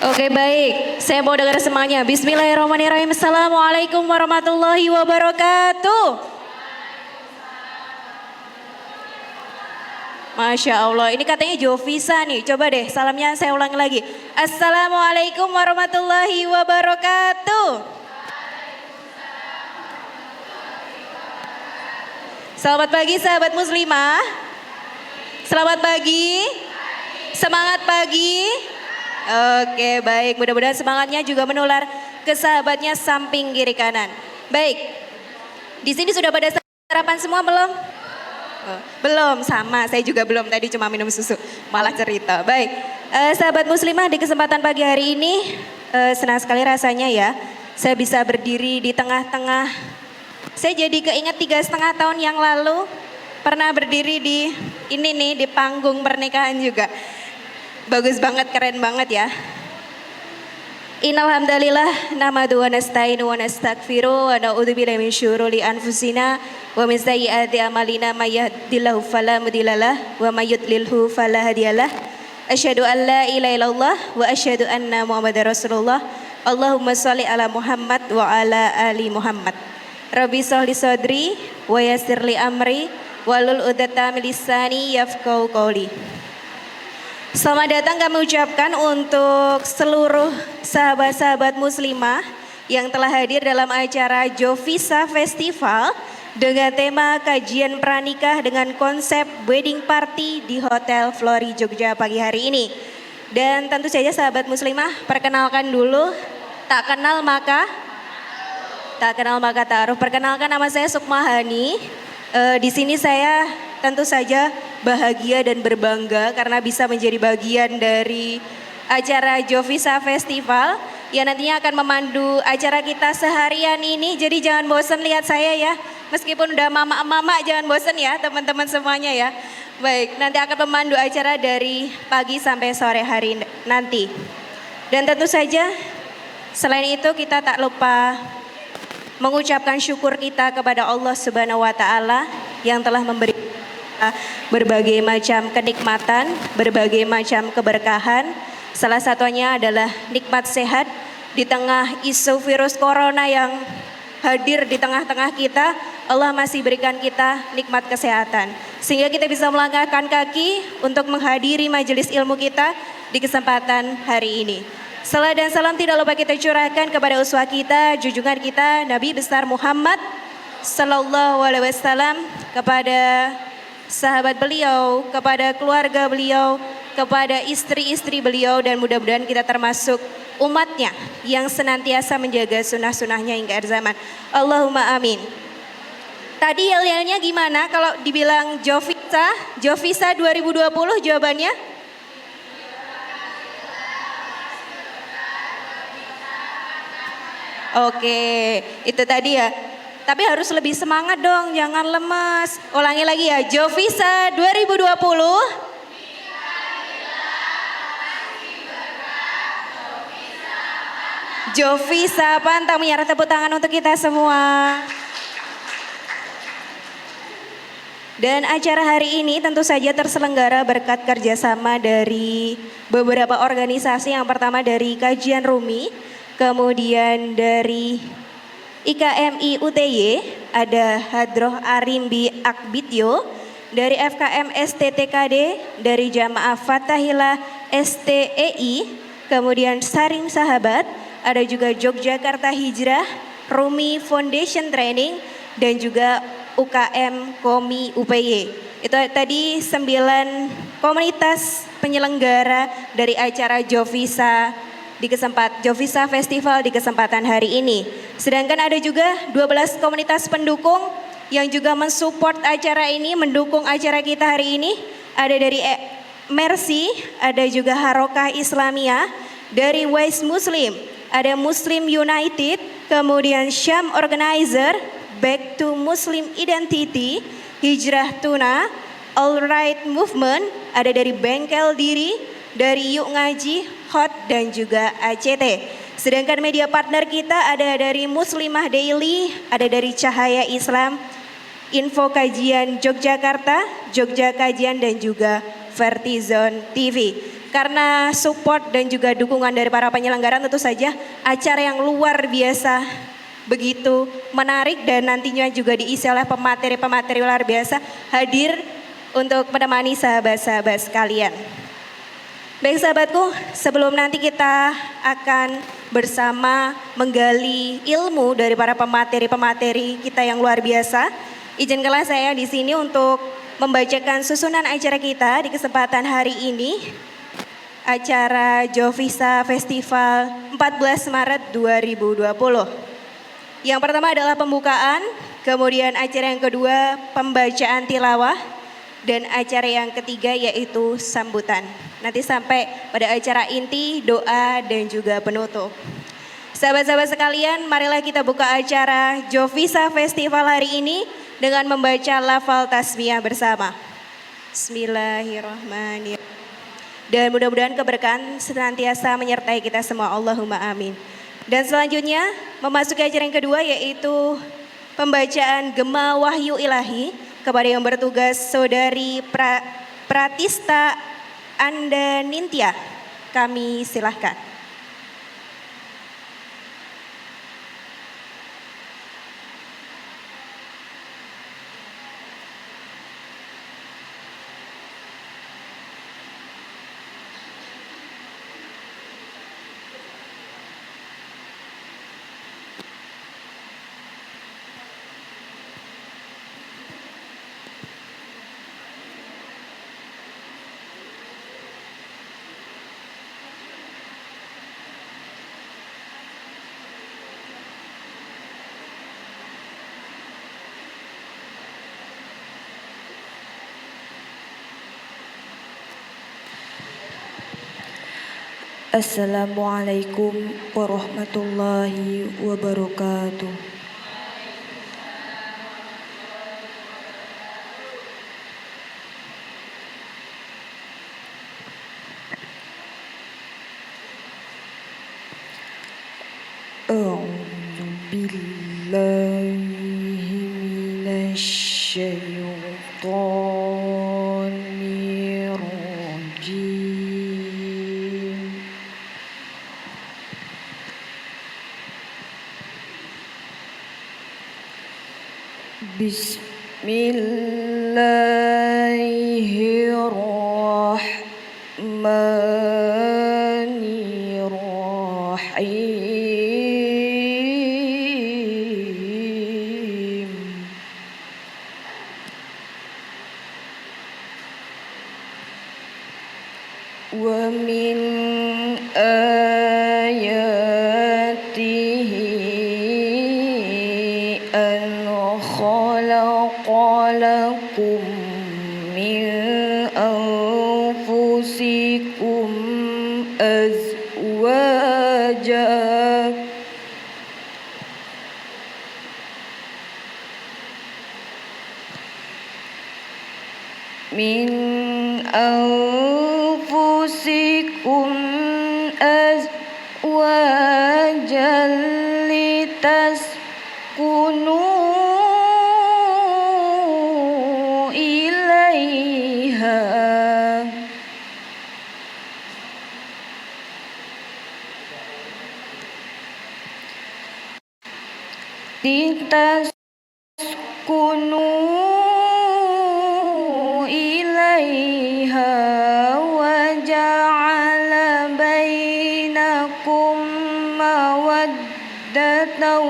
Oke baik, saya mau dengar semuanya. Bismillahirrahmanirrahim. Assalamualaikum warahmatullahi wabarakatuh. Masya Allah, ini katanya Jovisa nih. Coba deh salamnya saya ulangi lagi. Assalamualaikum warahmatullahi wabarakatuh. Selamat pagi sahabat muslimah. Selamat pagi. Semangat pagi. Oke baik, mudah-mudahan semangatnya juga menular ke sahabatnya samping kiri kanan. Baik, di sini sudah pada sarapan semua belum? Belum, sama saya juga belum, tadi cuma minum susu, malah cerita. Baik, sahabat muslimah di kesempatan pagi hari ini senang sekali rasanya ya. Saya bisa berdiri di tengah-tengah, saya jadi keinget 3,5 tahun yang lalu pernah berdiri di ini nih, di panggung pernikahan juga. Bagus banget, keren banget ya. Innal hamdalillah nahmadu wa nasta'inu wa nastaghfiru wa na'udzubillahi min syururi anfusina wa min sayyiati a'malina may yahdihillahu fala mudhillalah wa may yudlilhu fala hadiyalah. Asyhadu an la ilaha illallah wa asyhadu anna Muhammadar Rasulullah. Allahumma shalli ala Muhammad wa ala ali Muhammad. Rabbi shrah li sadri wa yassir li amri wahlul 'uqdatam min lisani yafqahu qawli. Selamat datang kami ucapkan untuk seluruh sahabat-sahabat muslimah yang telah hadir dalam acara Jovisa Festival dengan tema kajian pranikah dengan konsep wedding party di Hotel Flori Jogja pagi hari ini. Dan tentu saja sahabat muslimah, perkenalkan dulu, tak kenal maka ta'aruf. Perkenalkan, nama saya Sukma Hani. Di sini saya tentu saja bahagia dan berbangga karena bisa menjadi bagian dari acara Jovisa Festival yang nantinya akan memandu acara kita seharian ini. Jadi jangan bosan lihat saya ya, meskipun udah mama jangan bosan ya teman-teman semuanya ya. Baik, nanti akan memandu acara dari pagi sampai sore hari nanti. Dan tentu saja selain itu kita tak lupa mengucapkan syukur kita kepada Allah Subhanahu wa taala yang telah memberi berbagai macam kenikmatan, berbagai macam keberkahan. Salah satunya adalah nikmat sehat di tengah isu virus corona yang hadir di tengah-tengah kita. Allah masih berikan kita nikmat kesehatan sehingga kita bisa melangkahkan kaki untuk menghadiri majelis ilmu kita di kesempatan hari ini. Salam dan salam tidak lupa kita curahkan kepada uswah kita, junjungan kita Nabi besar Muhammad sallallahu alaihi wasallam, kepada sahabat beliau, kepada keluarga beliau, kepada istri-istri beliau, dan mudah-mudahan kita termasuk umatnya yang senantiasa menjaga sunnah-sunnahnya hingga akhir zaman. Allahumma amin. Tadi yel-yelnya gimana kalau dibilang Jovisa 2020 jawabannya? Oke, itu tadi ya. Tapi harus lebih semangat dong, jangan lemas. Ulangi lagi ya, Jovisa 2020. Jovisa pantang menyerah, tepuk tangan untuk kita semua. Dan acara hari ini tentu saja terselenggara berkat kerjasama dari beberapa organisasi. Yang pertama dari Kajian Rumi, kemudian dari IKMI UTY, ada Hadroh Arimbi Akbityo, dari FKM STTKD, dari Jamaah Fatahillah STEI, kemudian Saring Sahabat, ada juga Yogyakarta Hijrah, Rumi Foundation Training, dan juga UKM Komi UPY. Itu tadi 9 komunitas penyelenggara dari acara Jovisa Festival di kesempatan hari ini. Sedangkan ada juga 12 komunitas pendukung yang juga mensupport acara ini, mendukung acara kita hari ini. Ada dari Mercy, ada juga Harokah Islamiyah, dari Wise Muslim, ada Muslim United, kemudian Syam Organizer, Back to Muslim Identity, Hijrah Tuna, All Right Movement, ada dari Bengkel Diri, dari Yuk Ngaji, Hot, dan juga ACT. Sedangkan media partner kita ada dari Muslimah Daily, ada dari Cahaya Islam, Info Kajian Yogyakarta, Jogja Kajian, dan juga Vertizon TV. Karena support dan juga dukungan dari para penyelenggara, tentu saja acara yang luar biasa begitu menarik dan nantinya juga diisi oleh pemateri-pemateri luar biasa hadir untuk menemani sahabat-sahabat sekalian. Baik sahabatku, sebelum nanti kita akan bersama menggali ilmu dari para pemateri-pemateri kita yang luar biasa, izinkanlah saya di sini untuk membacakan susunan acara kita di kesempatan hari ini. Acara Jovisa Festival 14 Maret 2020. Yang pertama adalah pembukaan, kemudian acara yang kedua pembacaan tilawah, dan acara yang ketiga yaitu sambutan. Nanti sampai pada acara inti, doa, dan juga penutup. Sahabat-sahabat sekalian, marilah kita buka acara Jovisa Festival hari ini dengan membaca lafal tasbihah bersama. Bismillahirrahmanirrahim. Dan mudah-mudahan keberkahan senantiasa menyertai kita semua. Allahumma amin. Dan selanjutnya memasuki acara yang kedua yaitu pembacaan Gema Wahyu Ilahi kepada yang bertugas Saudari Pratista Anda Nintya. Kami silahkan. Assalamualaikum warahmatullahi wabarakatuh. A'udzu billahi minasy syaithanir rajim. Bismillahirrahmanirrahim. Wa min ayatihi an khalaqalakum min anfusikum azwaja min anfusikum azwajan litaskunu ilaiha wa ja'ala bainakum mawaddatan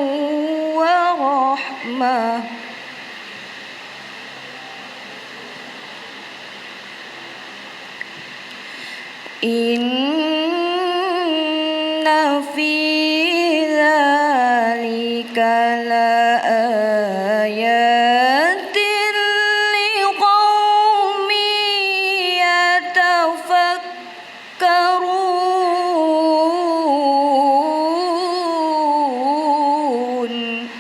wa rahmah. Inna fi dzalika laayatin liqaumin yatafakkarun.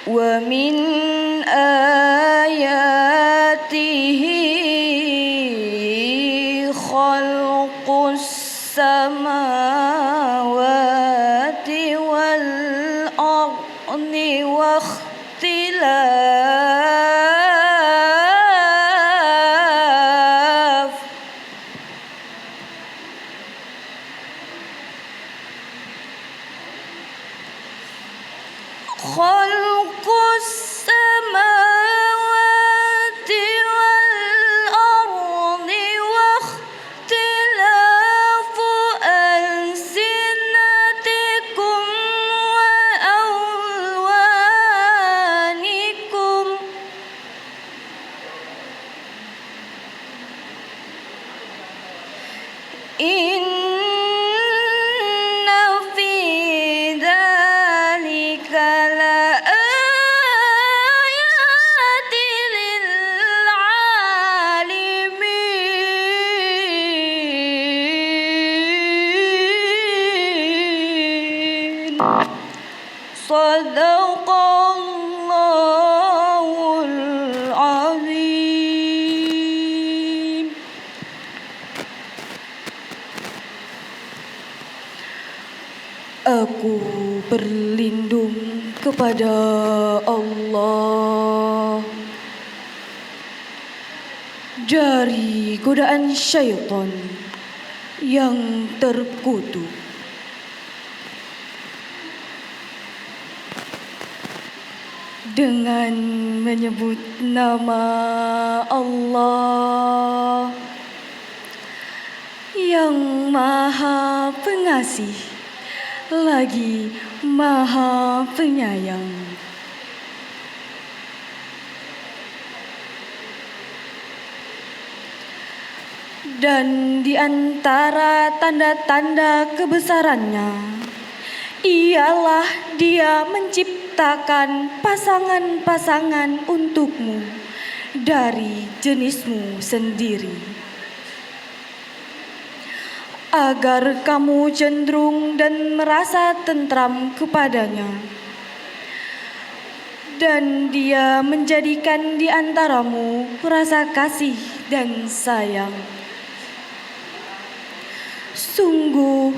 Wa min ayatihi khalqus samawati wal ardi wa واختلاف خلق السماوات والأرض واختلاف ألسنتكم وألوانكم إن في ذلك لآيات للعالمين صدق الله العظيم. Aku berlindung kepada Allah dari godaan syaitan yang terkutuk. Dengan menyebut nama Allah yang Maha Pengasih lagi Maha Penyayang. Dan di antara tanda-tanda kebesarannya ialah Dia menciptakan pasangan-pasangan untukmu dari jenismu sendiri, agar kamu cenderung dan merasa tentram kepadanya. Dan Dia menjadikan di antaramu rasa kasih dan sayang. Sungguh,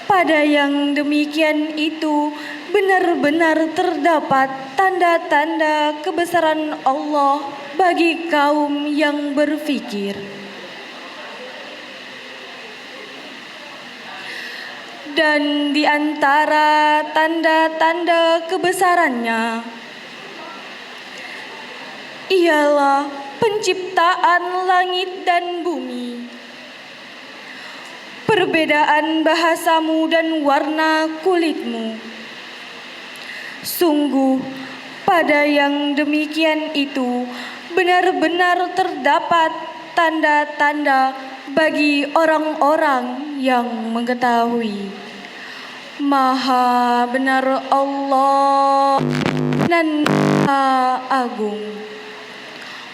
pada yang demikian itu benar-benar terdapat tanda-tanda kebesaran Allah bagi kaum yang berfikir. Dan di antara tanda-tanda kebesarannya ialah penciptaan langit dan bumi, perbedaan bahasamu dan warna kulitmu. Sungguh, pada yang demikian itu benar-benar terdapat tanda-tanda bagi orang-orang yang mengetahui. Maha benar Allah dan Maha Agung.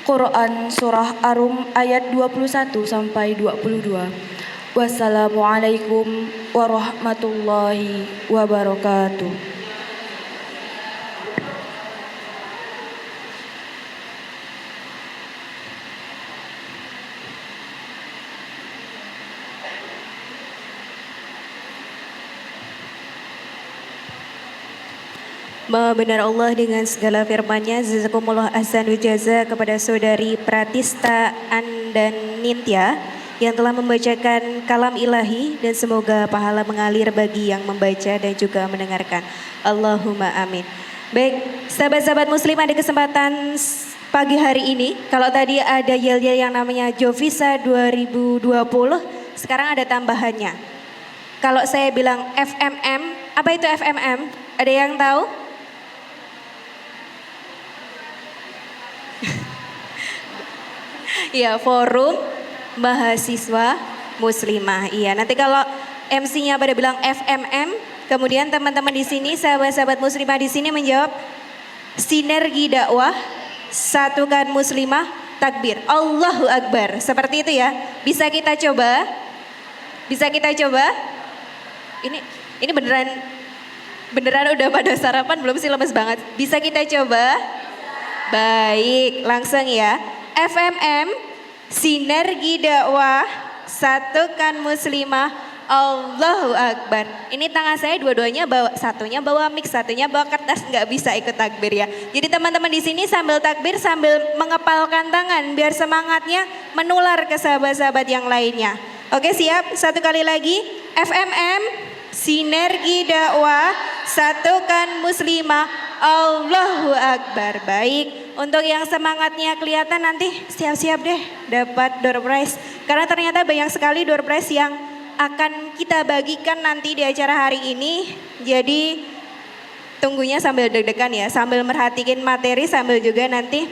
Quran Surah Ar-Rum ayat 21 sampai 22. Wassalamualaikum warahmatullahi wabarakatuh. Maha benar Allah dengan segala firman-Nya. Jazakumullah ahsanul jaza kepada saudari Pratista Andan Nintya yang telah membacakan kalam ilahi, dan semoga pahala mengalir bagi yang membaca dan juga mendengarkan. Allahumma amin. Baik, sahabat-sahabat muslim, ada kesempatan pagi hari ini. Kalau tadi ada yel-yel yang namanya Jovisa 2020, sekarang ada tambahannya. Kalau saya bilang FMM, apa itu FMM? Ada yang tahu? Ya, Forum Mahasiswa Muslimah. Iya, nanti kalau MC-nya pada bilang FMM, kemudian teman-teman di sini, sahabat-sahabat muslimah di sini menjawab sinergi dakwah, satukan muslimah, takbir, Allahu Akbar. Seperti itu ya. Bisa kita coba? Bisa kita coba? Ini beneran udah pada sarapan belum sih? Lemes banget. Bisa kita coba? Baik, langsung ya. FMM, sinergi dakwah, satukan muslimah, Allahu Akbar. Ini tangan saya dua-duanya bawa, satunya bawa mic, satunya bawa kertas, nggak bisa ikut takbir ya. Jadi teman-teman di sini sambil takbir sambil mengepalkan tangan biar semangatnya menular ke sahabat-sahabat yang lainnya. Oke siap, satu kali lagi. FMM, sinergi dakwah, satukan muslimah, Allahu Akbar. Baik, untuk yang semangatnya kelihatan nanti siap-siap deh dapat door prize. Karena ternyata banyak sekali door prize yang akan kita bagikan nanti di acara hari ini. Jadi tunggunya sambil deg-degan ya, sambil merhatiin materi, sambil juga nanti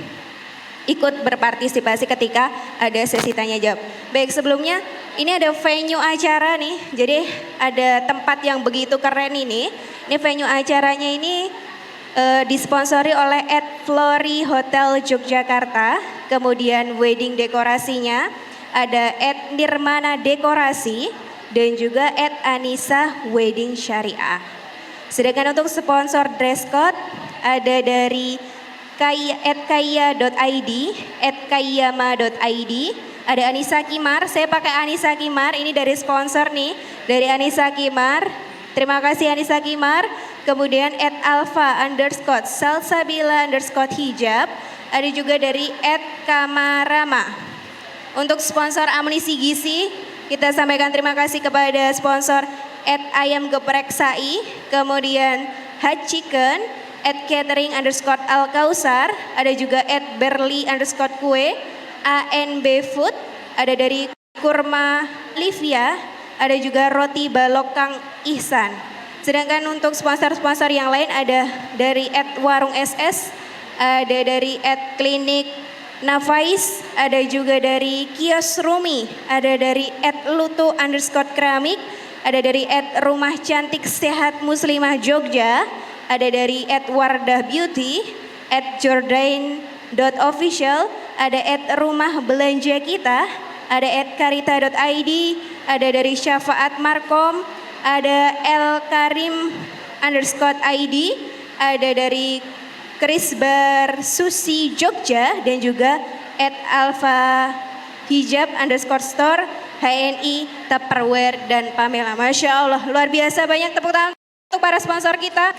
ikut berpartisipasi ketika ada sesi tanya jawab. Baik, sebelumnya ini ada venue acara nih. Jadi ada tempat yang begitu keren ini. Ini venue acaranya ini disponsori oleh Ed Flory Hotel Yogyakarta. Kemudian wedding dekorasinya ada Ed Nirmana Dekorasi dan juga Ed Anissa Wedding Syariah. Sedangkan untuk sponsor dress code ada dari @kaya.id, @kayama.id, ada Anissa Kimar. Saya pakai Anissa Kimar, ini dari sponsor nih, dari Anissa Kimar. Terima kasih Anissa Kimar. Kemudian @alpha_salsabila_hijab. Ada juga dari @kamarama. Untuk sponsor amunisi gizi, kita sampaikan terima kasih kepada sponsor @ayam geprek sai, kemudian Hot Chicken, @catering_al-kausar, ada juga @berli_kue, ANB Food, ada dari Kurma Livia, ada juga roti balok Kang Ihsan. Sedangkan untuk sponsor-sponsor yang lain ada dari @warung SS, ada dari @klinik Nafais, ada juga dari Kios Rumi, ada dari @lutu_keramik, ada dari @rumah cantik sehat muslimah Jogja, ada dari @wardah beauty, @jordain.official, ada @rumah belanja kita, ada @karita.id, ada dari Syafaat Markom, ada @elkarim_id, ada dari Krisbar Susi Jogja, dan juga @alfa hijab_store, HNI, Tupperware, dan Pamela. Masya Allah, luar biasa, banyak tepuk tangan untuk para sponsor kita.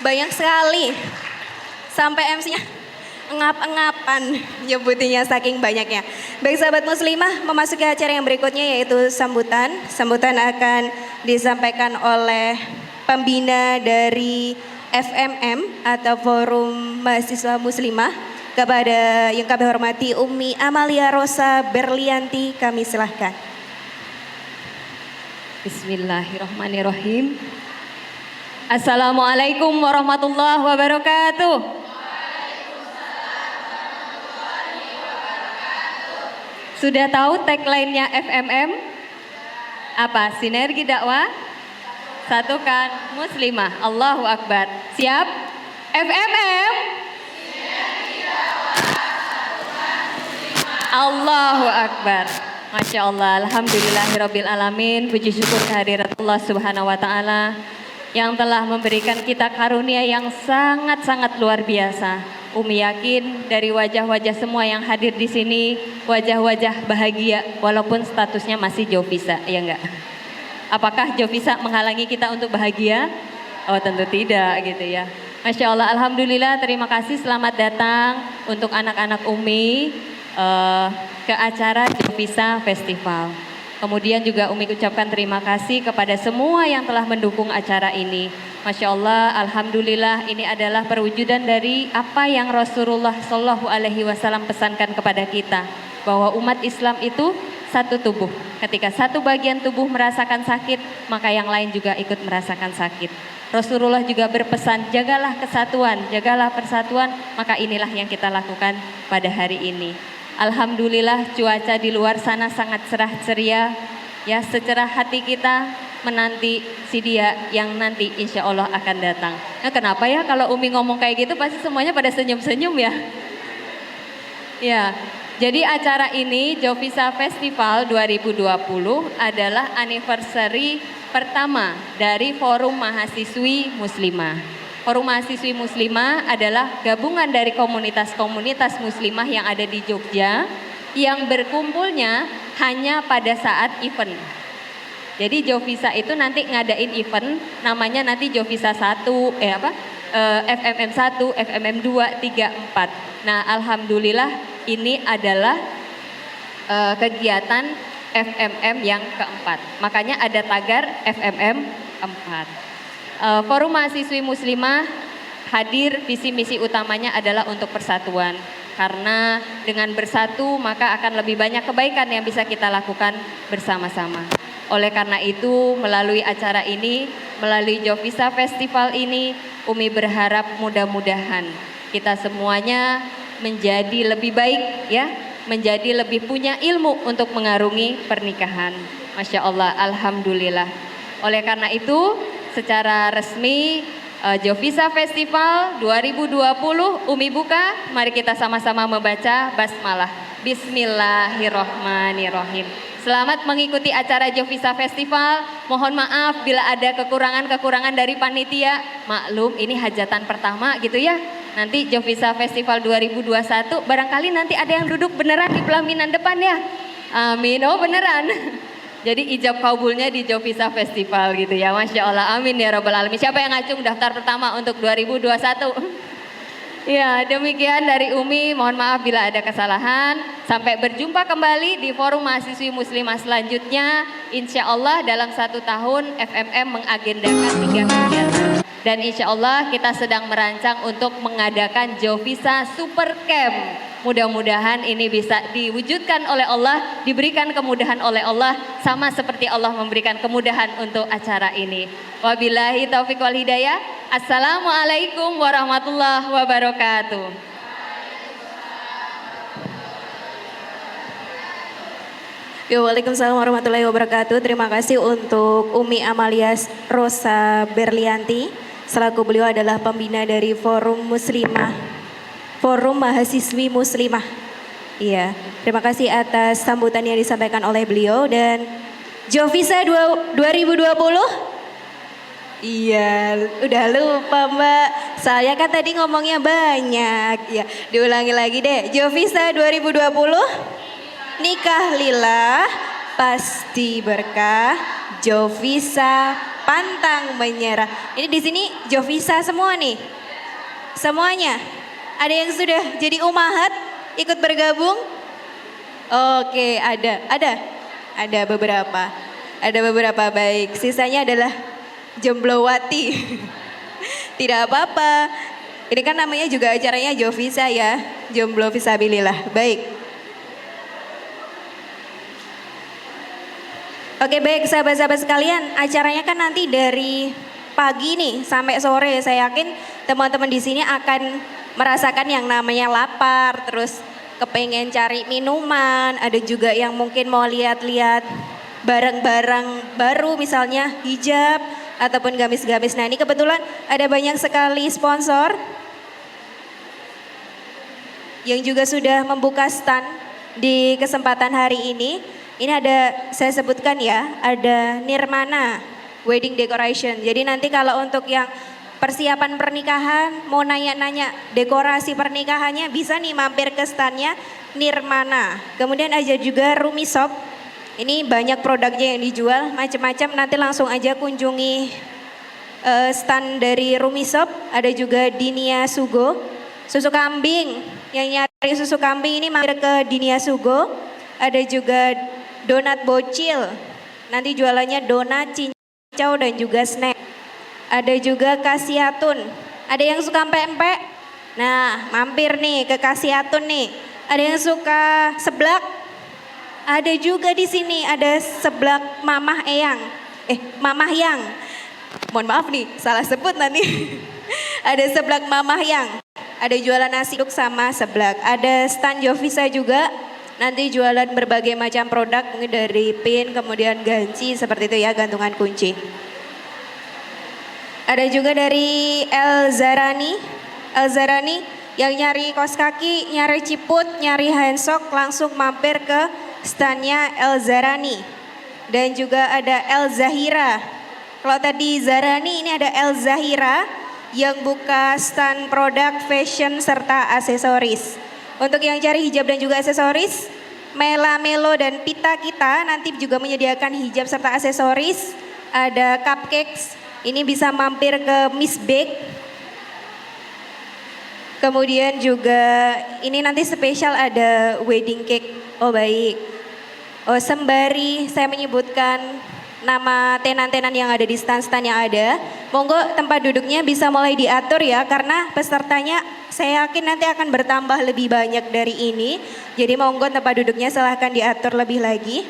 Banyak sekali, sampai MC-nya engap-engapan nyebutinya saking banyaknya. Baik sahabat muslimah, memasuki acara yang berikutnya yaitu sambutan. Sambutan akan disampaikan oleh pembina dari FMM atau Forum Mahasiswa Muslimah. Kepada yang kami hormati Umi Amalia Rosa Berlianti, kami silahkan. Bismillahirrahmanirrahim. Assalamualaikum warahmatullahi wabarakatuh. Sudah tahu tagline-nya FMM? Apa? Sinergi dakwah, satukan muslimah. Allahu Akbar. Siap? FMM. Allahu Akbar. Masya Allah, alhamdulillahirabbil alamin. Puji syukur kehadirat Allah Subhanahu wa taala yang telah memberikan kita karunia yang sangat-sangat luar biasa. Umi yakin dari wajah-wajah semua yang hadir di sini, wajah-wajah bahagia walaupun statusnya masih Jovisa, ya enggak? Apakah Jovisa menghalangi kita untuk bahagia? Oh tentu tidak gitu ya. Masya Allah, alhamdulillah, terima kasih, selamat datang untuk anak-anak Umi ke acara Jovisa Festival. Kemudian juga Umi ucapkan terima kasih kepada semua yang telah mendukung acara ini. Masya Allah, alhamdulillah, ini adalah perwujudan dari apa yang Rasulullah Shallallahu Alaihi Wasallam pesankan kepada kita, bahwa umat Islam itu satu tubuh. Ketika satu bagian tubuh merasakan sakit, maka yang lain juga ikut merasakan sakit. Rasulullah juga berpesan, jagalah kesatuan, jagalah persatuan, maka inilah yang kita lakukan pada hari ini. Alhamdulillah, cuaca di luar sana sangat cerah ceria, ya, secerah hati kita menanti si dia yang nanti insya Allah akan datang. Nah, kenapa ya kalau Umi ngomong kayak gitu pasti semuanya pada senyum-senyum ya? Ya, jadi acara ini Jovisa Festival 2020 adalah anniversary pertama dari Forum Mahasiswi Muslimah. Forum Mahasiswi Muslimah adalah gabungan dari komunitas-komunitas muslimah yang ada di Jogja yang berkumpulnya hanya pada saat event. Jadi Jovisa itu nanti ngadain event namanya nanti Jovisa 1 FMM 1, FMM 2, 3, 4. Nah, alhamdulillah ini adalah kegiatan FMM yang keempat. Makanya ada tagar FMM 4. Forum Mahasiswi Muslimah hadir, visi misi utamanya adalah untuk persatuan. Karena dengan bersatu maka akan lebih banyak kebaikan yang bisa kita lakukan bersama-sama. Oleh karena itu melalui acara ini, melalui Jovisa Festival ini, Umi berharap mudah-mudahan kita semuanya menjadi lebih baik ya, menjadi lebih punya ilmu untuk mengarungi pernikahan. Masya Allah, alhamdulillah. Oleh karena itu secara resmi Jovisa Festival 2020 Umi buka, mari kita sama-sama membaca basmalah. Bismillahirrohmanirrohim. Selamat mengikuti acara Jovisa Festival. Mohon maaf bila ada kekurangan-kekurangan dari panitia. Maklum ini hajatan pertama gitu ya. Nanti Jovisa Festival 2021 barangkali nanti ada yang duduk beneran di pelaminan depan ya. Amin. Oh beneran. Jadi ijab kabulnya di Jovisa Festival gitu ya. Masya Allah, amin ya robbal alamin. Siapa yang ngacung daftar pertama untuk 2021? Ya demikian dari Umi, mohon maaf bila ada kesalahan. Sampai berjumpa kembali di Forum Mahasiswi Muslimah selanjutnya. Insya Allah dalam 1 tahun FMM mengagendakan 3 kegiatan. Dan insya Allah kita sedang merancang untuk mengadakan Jovisa Super Camp. Mudah-mudahan ini bisa diwujudkan oleh Allah, diberikan kemudahan oleh Allah, sama seperti Allah memberikan kemudahan untuk acara ini. Wabillahi taufiq wal hidayah. Assalamualaikum warahmatullahi wabarakatuh. Waalaikumsalam warahmatullahi wabarakatuh. Terima kasih untuk Umi Amalia Rosa Berlianti, selaku beliau adalah pembina dari Forum Mahasiswi Muslimah. Iya, terima kasih atas sambutan yang disampaikan oleh beliau. Dan Jovisa 2020. Iya, udah lupa Mbak. Saya kan tadi ngomongnya banyak. Ya, diulangi lagi deh. Jovisa 2020. Nikah lillah pasti berkah. Jovisa pantang menyerah. Ini di sini Jovisa semua nih. Semuanya. Ada yang sudah jadi umahat ikut bergabung? Oke, ada beberapa. Ada beberapa, baik. Sisanya adalah jomblowati. Tidak apa-apa. Ini kan namanya juga acaranya Jovisa ya. Jomblo fisabilillah. Baik. Oke, baik sahabat-sahabat sekalian, acaranya kan nanti dari pagi nih sampai sore. Saya yakin teman-teman di sini akan merasakan yang namanya lapar, terus kepengen cari minuman, ada juga yang mungkin mau lihat-lihat barang-barang baru misalnya hijab ataupun gamis-gamis. Nah, ini kebetulan ada banyak sekali sponsor yang juga sudah membuka stand di kesempatan hari ini. Ini ada, saya sebutkan ya, ada Nirmana Wedding Decoration. Jadi nanti kalau untuk yang persiapan pernikahan, mau nanya-nanya dekorasi pernikahannya, bisa nih mampir ke standnya Nirmana. Kemudian ada juga Rumi Shop. Ini banyak produknya yang dijual, macam-macam. Nanti langsung aja kunjungi stand dari Rumi Shop. Ada juga Dinia Sugo, susu kambing. Yang nyari susu kambing ini mampir ke Dinia Sugo. Ada juga donat bocil, nanti jualannya donat, cincau dan juga snack. Ada juga kasiatun, ada yang suka empek-empek, nah mampir nih ke kasiatun nih. Ada yang suka seblak, ada juga di sini, ada seblak Mamah Eyang, Mamah Yang. Mohon maaf nih, salah sebut nanti. Ada seblak Mamah Yang, ada jualan nasi uduk sama seblak. Ada stand Jovisa juga. Nanti jualan berbagai macam produk, mungkin dari pin, kemudian ganci, seperti itu ya, gantungan kunci. Ada juga dari El Zarani yang nyari kaos kaki, nyari ciput, nyari handsock, langsung mampir ke standnya El Zarani. Dan juga ada El Zahira. Kalau tadi Zarani, ini ada El Zahira yang buka stand produk fashion serta aksesoris. Untuk yang cari hijab dan juga aksesoris, Mela, Melo, dan Pita kita nanti juga menyediakan hijab serta aksesoris. Ada cupcakes, ini bisa mampir ke Miss Bake. Kemudian juga ini nanti spesial ada wedding cake. Oh baik. Oh sembari saya menyebutkan nama tenan-tenan yang ada di stand-stand yang ada. Monggo tempat duduknya bisa mulai diatur ya karena pesertanya saya yakin nanti akan bertambah lebih banyak dari ini. Jadi monggo tempat duduknya silahkan diatur lebih lagi.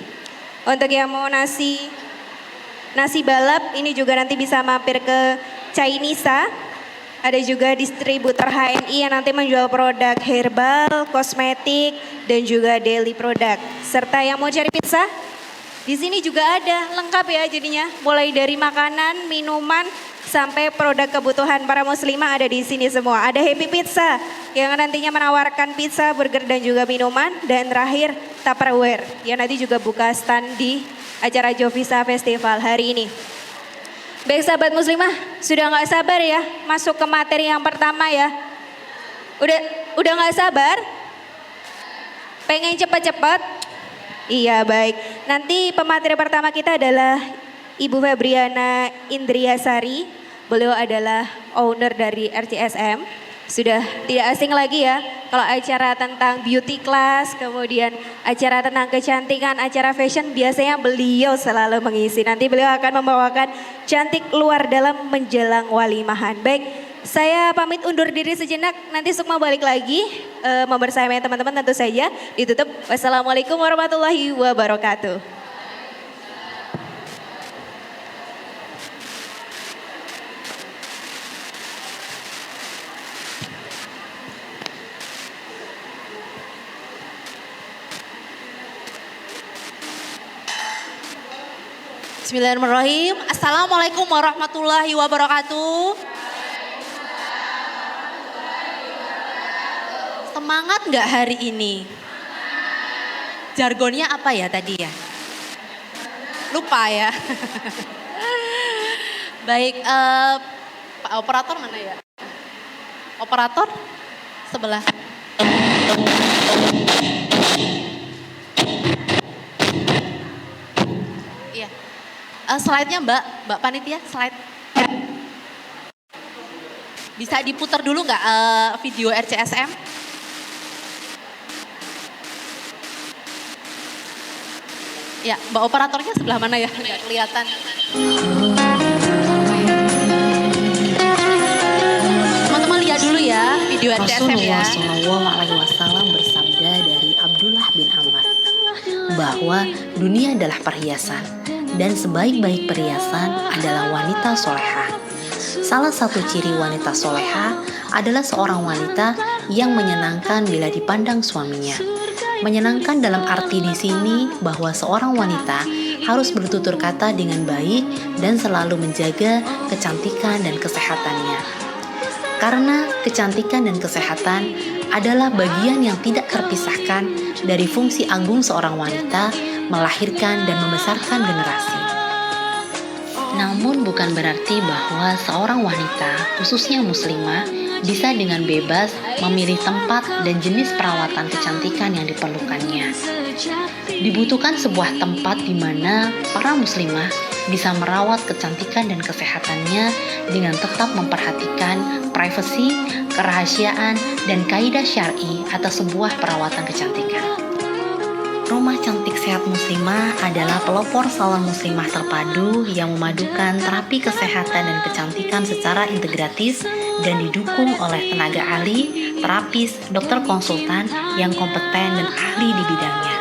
Untuk yang mau nasi balap ini juga nanti bisa mampir ke Chinisa. Ada juga distributor HNI yang nanti menjual produk herbal, kosmetik, dan juga daily produk. Serta yang mau cari pizza, di sini juga ada lengkap ya jadinya. Mulai dari makanan, minuman, sampai produk kebutuhan para muslimah ada di sini semua. Ada Happy Pizza yang nantinya menawarkan pizza, burger, dan juga minuman. Dan terakhir Tupperware yang nanti juga buka stand di acara Jovisa Festival hari ini. Baik sahabat muslimah, sudah nggak sabar ya masuk ke materi yang pertama ya. Udah nggak sabar? Pengen cepat-cepat? Iya baik. Nanti pemateri pertama kita adalah Ibu Febriana Indriasari. Beliau adalah owner dari RCSM. Sudah tidak asing lagi ya kalau acara tentang beauty class, kemudian acara tentang kecantikan, acara fashion biasanya beliau selalu mengisi. Nanti beliau akan membawakan cantik luar dalam menjelang walimahan. Baik, saya pamit undur diri sejenak, nanti Sukma balik lagi membersamai teman-teman tentu saja. Ditutup, wassalamualaikum warahmatullahi wabarakatuh. Bismillahirrahmanirrahim. Assalamualaikum warahmatullahi wabarakatuh. Semangat nggak hari ini? Jargonnya apa ya tadi ya? Lupa ya. Baik, Pak operator mana ya? Operator sebelah. Iya. Slide-nya Mbak Panitia, slide. Bisa diputar dulu nggak video RCSM? Ya, Mbak operatornya sebelah mana ya? Nggak kelihatan. Teman-teman lihat dulu ya video RCSM ya. Rasulullah SAW bersabda dari Abdullah bin Amr bahwa dunia adalah perhiasan dan sebaik-baik perhiasan adalah wanita soleha. Salah satu ciri wanita soleha adalah seorang wanita yang menyenangkan bila dipandang suaminya. Menyenangkan dalam arti di sini bahwa seorang wanita harus bertutur kata dengan baik dan selalu menjaga kecantikan dan kesehatannya. Karena kecantikan dan kesehatan adalah bagian yang tidak terpisahkan dari fungsi agung seorang wanita melahirkan dan membesarkan generasi. Namun bukan berarti bahwa seorang wanita, khususnya muslimah, bisa dengan bebas memilih tempat dan jenis perawatan kecantikan yang diperlukannya. Dibutuhkan sebuah tempat di mana para muslimah bisa merawat kecantikan dan kesehatannya dengan tetap memperhatikan privasi, kerahasiaan, dan kaidah syar'i atas sebuah perawatan kecantikan. Rumah Cantik Sehat Muslimah adalah pelopor salon muslimah terpadu yang memadukan terapi kesehatan dan kecantikan secara integratif dan didukung oleh tenaga ahli, terapis, dokter konsultan yang kompeten dan ahli di bidangnya.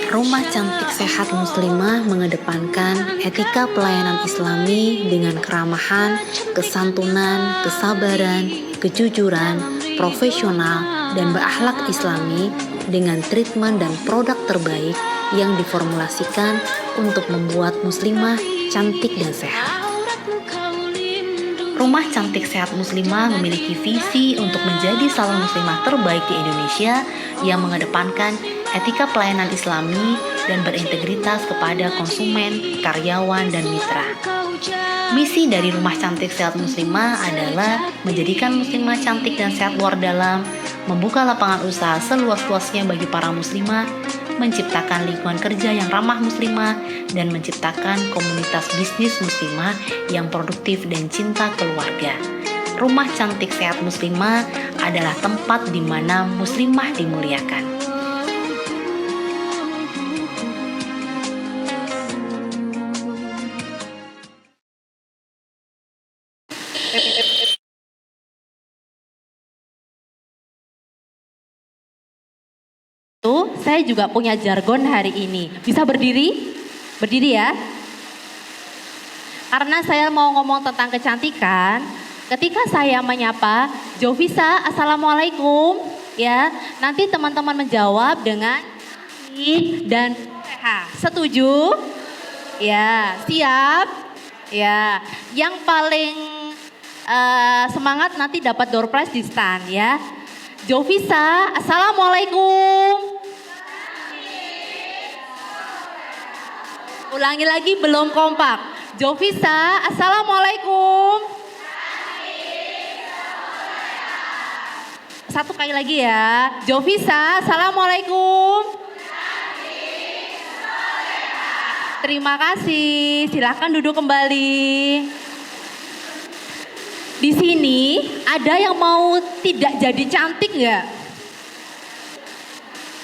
Rumah Cantik Sehat Muslimah mengedepankan etika pelayanan Islami dengan keramahan, kesantunan, kesabaran, kejujuran, profesional, dan berakhlak Islami dengan treatment dan produk terbaik yang diformulasikan untuk membuat muslimah cantik dan sehat. Rumah Cantik Sehat Muslimah memiliki visi untuk menjadi salon muslimah terbaik di Indonesia yang mengedepankan etika pelayanan Islami dan berintegritas kepada konsumen, karyawan, dan mitra. Misi dari Rumah Cantik Sehat Muslimah adalah menjadikan muslimah cantik dan sehat luar dalam, membuka lapangan usaha seluas-luasnya bagi para muslimah, menciptakan lingkungan kerja yang ramah muslimah, dan menciptakan komunitas bisnis muslimah yang produktif dan cinta keluarga. Rumah Cantik Sehat Muslimah adalah tempat di mana muslimah dimuliakan. Saya juga punya jargon hari ini. Bisa berdiri? Berdiri ya. Karena saya mau ngomong tentang kecantikan, ketika saya menyapa Jovisa, Assalamualaikum, ya, nanti teman-teman menjawab dengan I dan H. Setuju? Ya, siap? Ya, yang paling semangat nanti dapat door prize di stand ya. Jovisa, Assalamualaikum. Ulangi lagi, belum kompak. Jovisa, Assalamualaikum. Satu kali lagi ya. Jovisa, Assalamualaikum. Terima kasih. Silahkan duduk kembali. Di sini ada yang mau tidak jadi cantik nggak?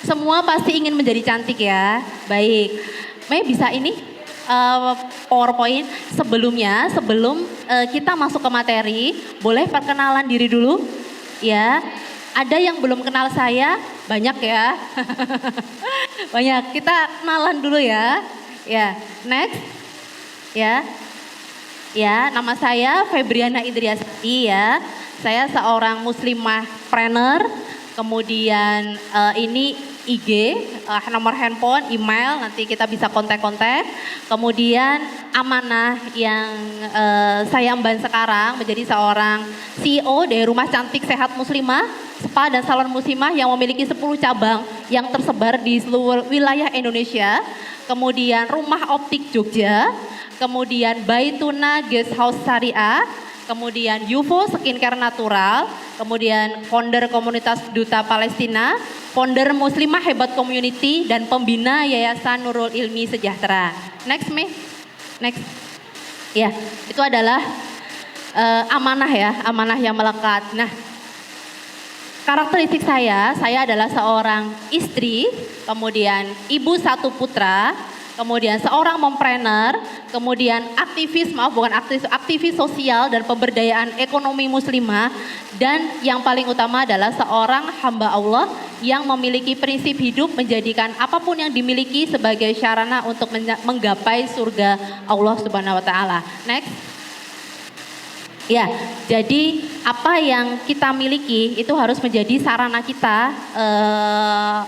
Semua pasti ingin menjadi cantik ya. Baik. Mei bisa ini PowerPoint sebelum kita masuk ke materi, boleh perkenalan diri dulu ya. Ada yang belum kenal saya, banyak ya. Banyak, kita kenalan dulu ya. Ya, next. Ya. Ya, nama saya Febriana Indriasati ya. Saya seorang muslimah trainer. Kemudian ini IG, nomor handphone, email, nanti kita bisa kontak-kontak. Kemudian amanah yang saya emban sekarang menjadi seorang CEO dari Rumah Cantik Sehat Muslimah, Spa dan Salon Muslimah yang memiliki 10 cabang yang tersebar di seluruh wilayah Indonesia. Kemudian Rumah Optik Jogja, kemudian Baituna Guest House Syariah, kemudian UFO Skincare Natural, kemudian founder komunitas Duta Palestina, founder Muslimah Hebat Community, dan pembina Yayasan Nurul Ilmi Sejahtera. Next, Mei. Next. Ya, itu adalah amanah ya, amanah yang melekat. Nah, karakteristik saya adalah seorang istri, kemudian ibu 1 putra, kemudian seorang mompreneur, kemudian aktivis sosial dan pemberdayaan ekonomi muslimah, dan yang paling utama adalah seorang hamba Allah yang memiliki prinsip hidup menjadikan apapun yang dimiliki sebagai sarana untuk menggapai surga Allah Subhanahu wa taala. Next. Ya, jadi apa yang kita miliki itu harus menjadi sarana kita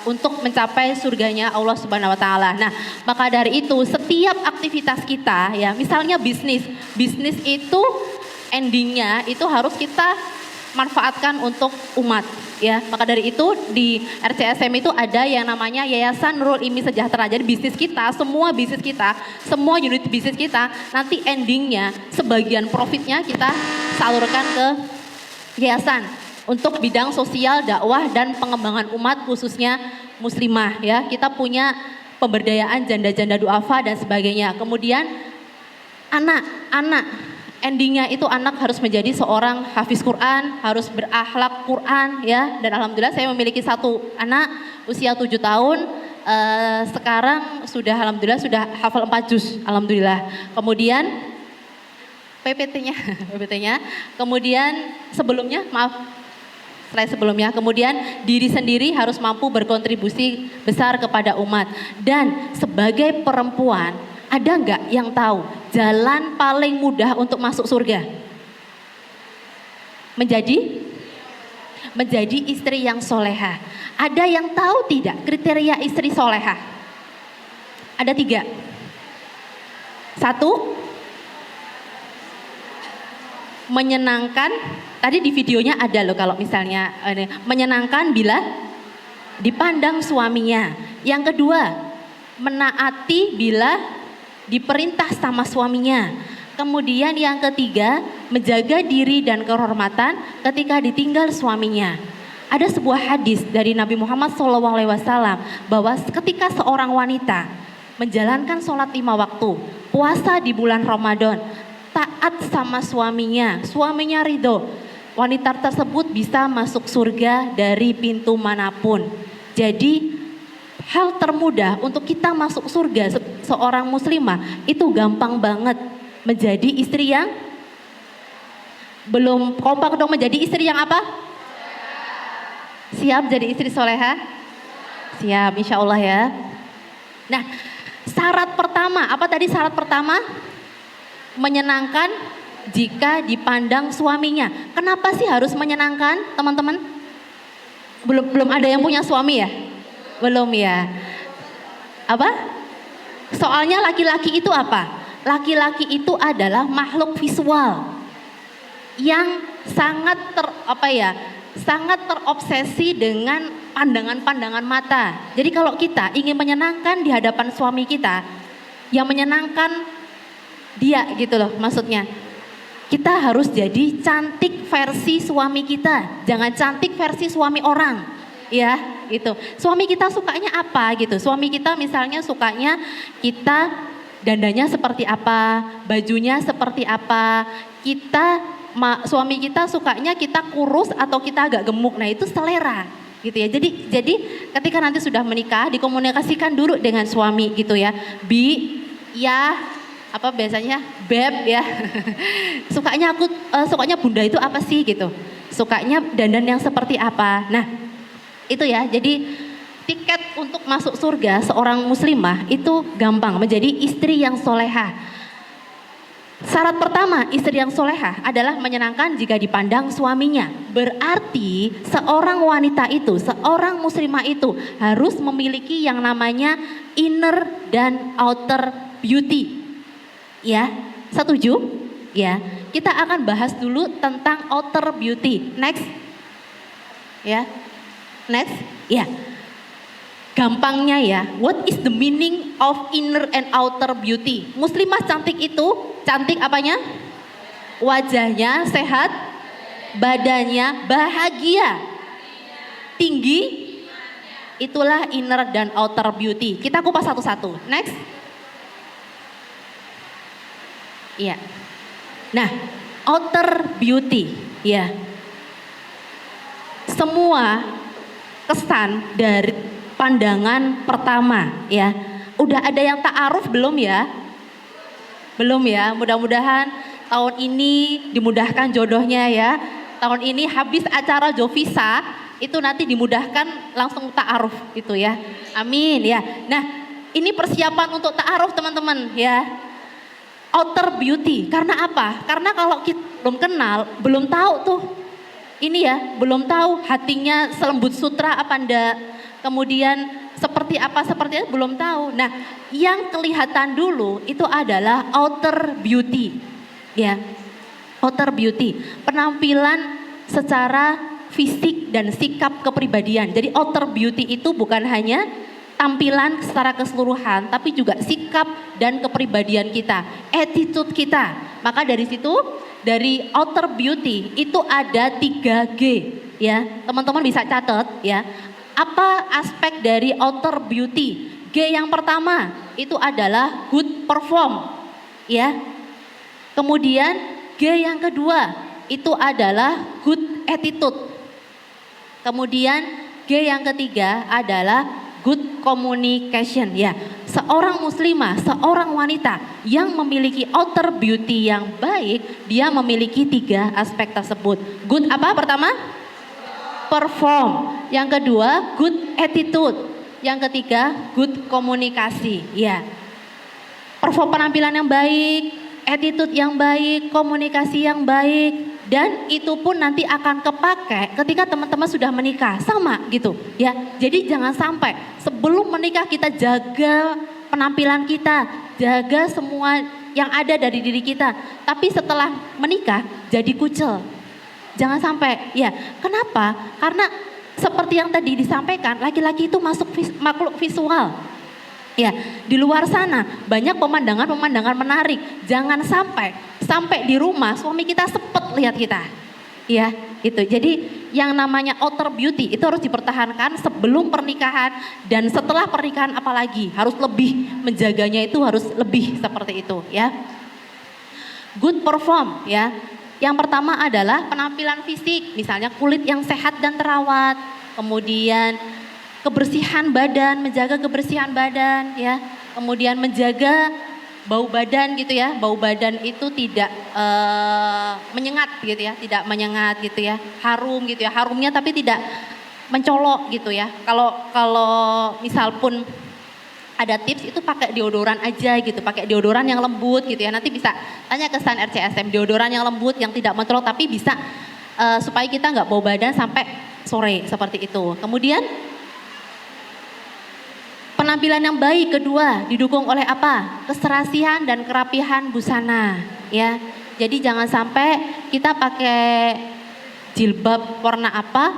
untuk mencapai surganya Allah Subhanahu wa taala. Nah, maka dari itu setiap aktivitas kita ya, misalnya bisnis itu endingnya itu harus kita manfaatkan untuk umat ya. Maka dari itu di RCSM itu ada yang namanya Yayasan Nurul Ilmi Sejahtera. Jadi bisnis kita, semua unit bisnis kita nanti endingnya sebagian profitnya kita salurkan ke yayasan untuk bidang sosial, dakwah dan pengembangan umat khususnya muslimah ya. Kita punya pemberdayaan janda-janda duafa dan sebagainya. Kemudian anak endingnya itu anak harus menjadi seorang hafiz Quran, harus berakhlak Quran ya. Dan alhamdulillah saya memiliki 1 anak usia 7 tahun. Sekarang alhamdulillah sudah hafal 4 juz, alhamdulillah. Kemudian PPT-nya. Kemudian kemudian diri sendiri harus mampu berkontribusi besar kepada umat. Dan sebagai perempuan, ada nggak yang tahu jalan paling mudah untuk masuk surga? Menjadi istri yang soleha. Ada yang tahu tidak kriteria istri soleha? Ada 3. 1, menyenangkan. Tadi di videonya ada loh kalau misalnya menyenangkan bila dipandang suaminya. Yang kedua, menaati bila diperintah sama suaminya. Kemudian yang ketiga, menjaga diri dan kehormatan ketika ditinggal suaminya. Ada sebuah hadis dari Nabi Muhammad SAW bahwa ketika seorang wanita menjalankan sholat 5 waktu, puasa di bulan Ramadan, taat sama suaminya ridho, wanita tersebut bisa masuk surga dari pintu manapun. Jadi hal termudah untuk kita masuk surga seorang muslimah itu gampang banget, menjadi istri yang belum kompak dong, menjadi istri yang apa? Siap jadi istri soleha? Siap, insya Allah ya. Nah, syarat pertama, apa tadi syarat pertama? Menyenangkan jika dipandang suaminya. Kenapa sih harus menyenangkan, teman-teman? Belum ada yang punya suami ya? Belum ya? Apa? Soalnya laki-laki itu apa? Laki-laki itu adalah makhluk visual yang sangat sangat terobsesi dengan pandangan-pandangan mata. Jadi kalau kita ingin menyenangkan di hadapan suami kita, yang menyenangkan dia gitu loh maksudnya. Kita harus jadi cantik versi suami kita, jangan cantik versi suami orang. Ya, gitu. Suami kita sukanya apa gitu. Suami kita misalnya sukanya kita dandanya seperti apa, bajunya seperti apa. Suami kita sukanya kita kurus atau kita agak gemuk. Nah, itu selera gitu ya. Jadi ketika nanti sudah menikah dikomunikasikan dulu dengan suami gitu ya. Ya, apa biasanya beb ya. Sukanya bunda itu apa sih gitu. Sukanya dandan yang seperti apa. Nah, itu ya. Jadi tiket untuk masuk surga seorang muslimah itu gampang, menjadi istri yang solehah. Syarat pertama istri yang solehah adalah menyenangkan jika dipandang suaminya. Berarti seorang wanita itu, seorang muslimah itu harus memiliki yang namanya inner dan outer beauty. Ya, setuju? Ya, kita akan bahas dulu tentang outer beauty. Next. Ya, next. Ya. Gampangnya ya, what is the meaning of inner and outer beauty? Muslimah cantik itu, cantik apanya? Wajahnya sehat, badannya bahagia, tinggi, itulah inner dan outer beauty. Kita kupas satu-satu. Next. Iya. Nah, outer beauty, ya. Semua kesan dari pandangan pertama ya. Udah ada yang ta'aruf belum ya? Belum ya, mudah-mudahan tahun ini dimudahkan jodohnya ya. Tahun ini habis acara Jovisa itu nanti dimudahkan langsung ta'aruf itu ya. Amin ya. Nah, ini persiapan untuk ta'aruf teman-teman ya. Outer beauty, karena apa? Karena kalau kita belum kenal, belum tahu tuh. Ini ya, belum tahu hatinya selembut sutra apa enggak. Kemudian seperti apa belum tahu. Nah, yang kelihatan dulu itu adalah outer beauty. Ya. Outer beauty, penampilan secara fisik dan sikap kepribadian. Jadi outer beauty itu bukan hanya tampilan secara keseluruhan, tapi juga sikap dan kepribadian kita, attitude kita. Maka dari situ, dari outer beauty itu ada 3G ya. Teman-teman bisa catat ya. Apa aspek dari outer beauty? G yang pertama itu adalah good perform, ya. Kemudian G yang kedua itu adalah good attitude. Kemudian G yang ketiga adalah good communication, ya. Seorang muslimah, seorang wanita yang memiliki outer beauty yang baik, dia memiliki 3 aspek tersebut. Good apa pertama? Perform. Yang kedua, good attitude. Yang ketiga, good komunikasi. Ya, perform penampilan yang baik, attitude yang baik, komunikasi yang baik, dan itu pun nanti akan kepake ketika teman-teman sudah menikah, sama gitu. Ya, jadi jangan sampai sebelum menikah kita jaga penampilan kita, jaga semua yang ada dari diri kita, tapi setelah menikah jadi kucel. Jangan sampai, ya. Kenapa? Karena seperti yang tadi disampaikan, laki-laki itu makhluk visual. Ya, di luar sana banyak pemandangan-pemandangan menarik. Jangan sampai di rumah suami kita sepet lihat kita. Ya, gitu. Jadi yang namanya outer beauty itu harus dipertahankan sebelum pernikahan dan setelah pernikahan, apalagi harus lebih menjaganya, itu harus lebih seperti itu ya. Good perform ya. Yang pertama adalah penampilan fisik, misalnya kulit yang sehat dan terawat, kemudian kebersihan badan, menjaga kebersihan badan ya, kemudian menjaga bau badan gitu ya, bau badan itu tidak menyengat gitu ya, tidak menyengat gitu ya, harum gitu ya, harumnya tapi tidak mencolok gitu ya. Kalau misal pun ada tips itu pakai deodoran aja gitu, pakai deodoran yang lembut gitu ya. Nanti bisa tanya ke stan RCSM, deodoran yang lembut yang tidak mencolok tapi bisa supaya kita nggak bau badan sampai sore seperti itu. Kemudian penampilan yang baik kedua didukung oleh apa? Keserasian dan kerapihan busana ya. Jadi jangan sampai kita pakai jilbab warna apa,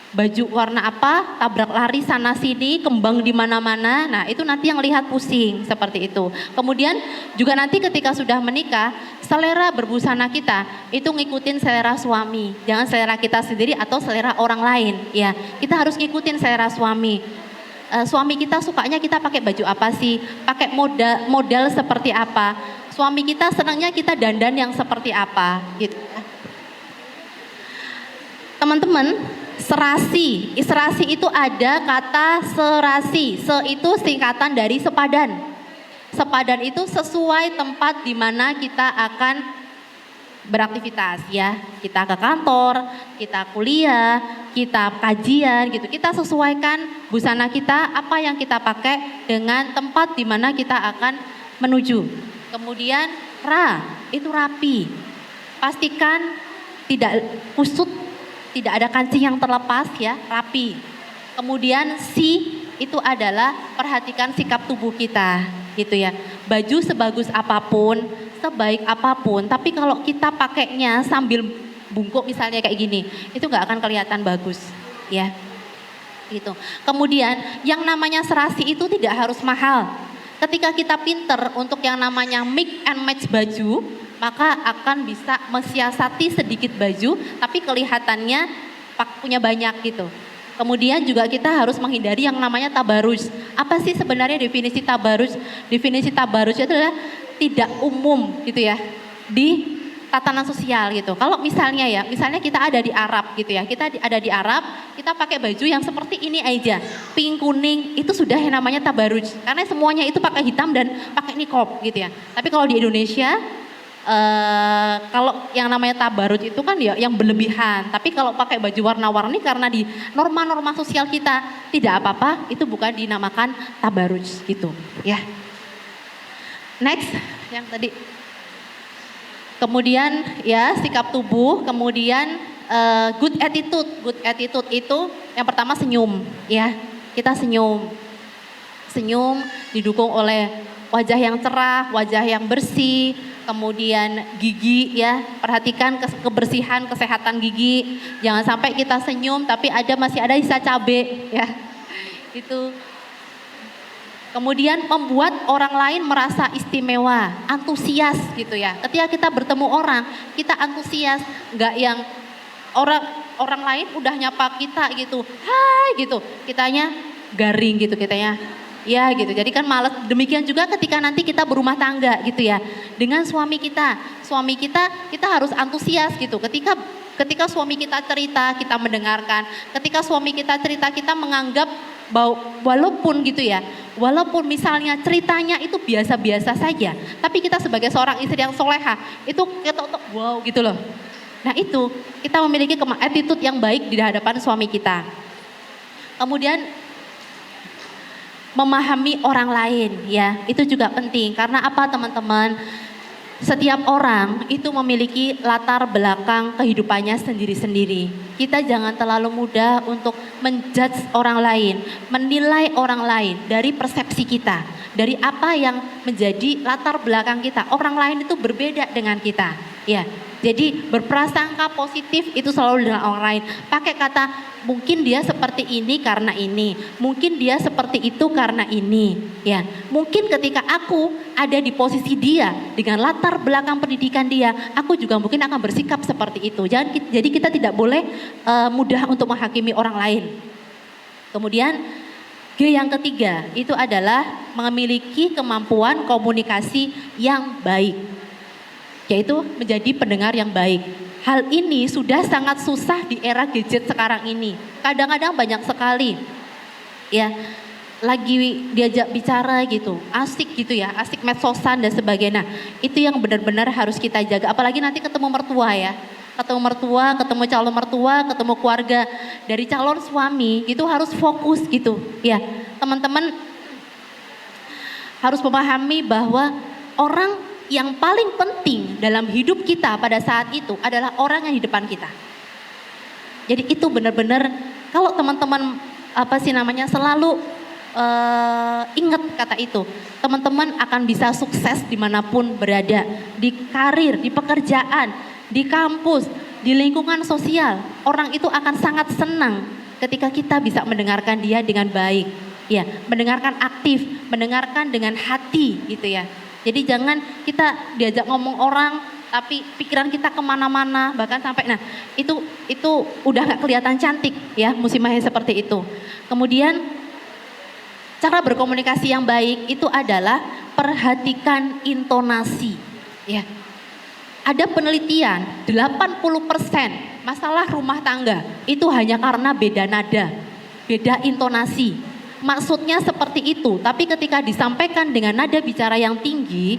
baju warna apa, tabrak lari sana sini, kembang di mana-mana. Nah, itu nanti yang lihat pusing seperti itu. Kemudian juga nanti ketika sudah menikah, selera berbusana kita itu ngikutin selera suami. Jangan selera kita sendiri atau selera orang lain ya. Kita harus ngikutin selera suami. Suami kita sukanya kita pakai baju apa sih? Pakai model seperti apa? Suami kita senangnya kita dandan yang seperti apa gitu. Teman-teman, serasi itu ada kata serasi. Se itu singkatan dari sepadan. Sepadan itu sesuai tempat di mana kita akan beraktivitas ya. Kita ke kantor, kita kuliah, kita kajian gitu. Kita sesuaikan busana kita, apa yang kita pakai dengan tempat di mana kita akan menuju. Kemudian itu rapi. Pastikan tidak kusut, tidak ada kancing yang terlepas ya, rapi. Kemudian itu adalah perhatikan sikap tubuh kita gitu ya. Baju sebagus apapun, sebaik apapun, tapi kalau kita pakainya sambil bungkuk misalnya kayak gini, itu nggak akan kelihatan bagus ya. Gitu. Kemudian yang namanya serasi itu tidak harus mahal. Ketika kita pinter untuk yang namanya mix and match baju, maka akan bisa mensiasati sedikit baju tapi kelihatannya punya banyak gitu. Kemudian juga kita harus menghindari yang namanya tabarruj. Apa sih sebenarnya definisi tabarruj? Definisi tabarruj itu adalah tidak umum gitu ya di tatanan sosial gitu. Kalau misalnya kita ada di Arab gitu ya, kita ada di Arab, kita pakai baju yang seperti ini aja, pink kuning, itu sudah yang namanya tabarruj. Karena semuanya itu pakai hitam dan pakai niqab gitu ya. Tapi kalau di Indonesia kalau yang namanya tabarruj itu kan ya yang berlebihan. Tapi kalau pakai baju warna-warni karena di norma-norma sosial kita tidak apa-apa, itu bukan dinamakan tabarruj gitu ya. Next, yang tadi. Kemudian ya sikap tubuh, kemudian good attitude. Good attitude itu yang pertama senyum ya. Kita senyum. Senyum didukung oleh wajah yang cerah, wajah yang bersih. Kemudian gigi ya, perhatikan kebersihan, kesehatan gigi. Jangan sampai kita senyum tapi masih ada sisa cabai ya. Itu. Kemudian membuat orang lain merasa istimewa, antusias gitu ya. Ketika kita bertemu orang, kita antusias, enggak yang orang lain udah nyapa kita gitu. Hai gitu. Kitanya garing gitu kitanya. Ya gitu, jadi kan malas. Demikian juga ketika nanti kita berumah tangga gitu ya. Dengan suami kita harus antusias gitu. Ketika suami kita cerita, kita mendengarkan. Ketika suami kita cerita, kita menganggap walaupun gitu ya, walaupun misalnya ceritanya itu biasa-biasa saja, tapi kita sebagai seorang istri yang soleha, itu kita wow gitu loh. Nah itu, kita memiliki attitude yang baik di hadapan suami kita. Kemudian memahami orang lain ya, itu juga penting. Karena apa teman-teman? Setiap orang itu memiliki latar belakang kehidupannya sendiri-sendiri. Kita jangan terlalu mudah untuk menjudge orang lain, menilai orang lain dari persepsi kita, dari apa yang menjadi latar belakang kita. Orang lain itu berbeda dengan kita, ya. Jadi berprasangka positif itu selalu dengan orang lain. Pakai kata mungkin dia seperti ini karena ini, mungkin dia seperti itu karena ini. Ya, mungkin ketika aku ada di posisi dia dengan latar belakang pendidikan dia, aku juga mungkin akan bersikap seperti itu. Jadi kita tidak boleh mudah untuk menghakimi orang lain. Kemudian G yang ketiga itu adalah memiliki kemampuan komunikasi yang baik, yaitu menjadi pendengar yang baik. Hal ini sudah sangat susah di era gadget sekarang ini. Kadang-kadang banyak sekali ya lagi diajak bicara gitu, asik gitu ya, asik medsosan dan sebagainya. Itu yang benar-benar harus kita jaga. Apalagi nanti ketemu mertua ya. Ketemu mertua, ketemu calon mertua, ketemu keluarga dari calon suami, itu harus fokus gitu. Ya, teman-teman harus memahami bahwa orang yang paling penting dalam hidup kita pada saat itu adalah orang yang di depan kita. Jadi itu benar-benar kalau teman-teman selalu ingat kata itu, teman-teman akan bisa sukses dimanapun berada, di karir, di pekerjaan, di kampus, di lingkungan sosial. Orang itu akan sangat senang ketika kita bisa mendengarkan dia dengan baik, ya, mendengarkan aktif, mendengarkan dengan hati gitu ya. Jadi jangan kita diajak ngomong orang tapi pikiran kita kemana-mana, bahkan sampai itu udah gak kelihatan cantik ya, muslimah seperti itu. Kemudian cara berkomunikasi yang baik itu adalah perhatikan intonasi ya. Ada penelitian 80% masalah rumah tangga itu hanya karena beda nada, beda intonasi. Maksudnya seperti itu, tapi ketika disampaikan dengan nada bicara yang tinggi,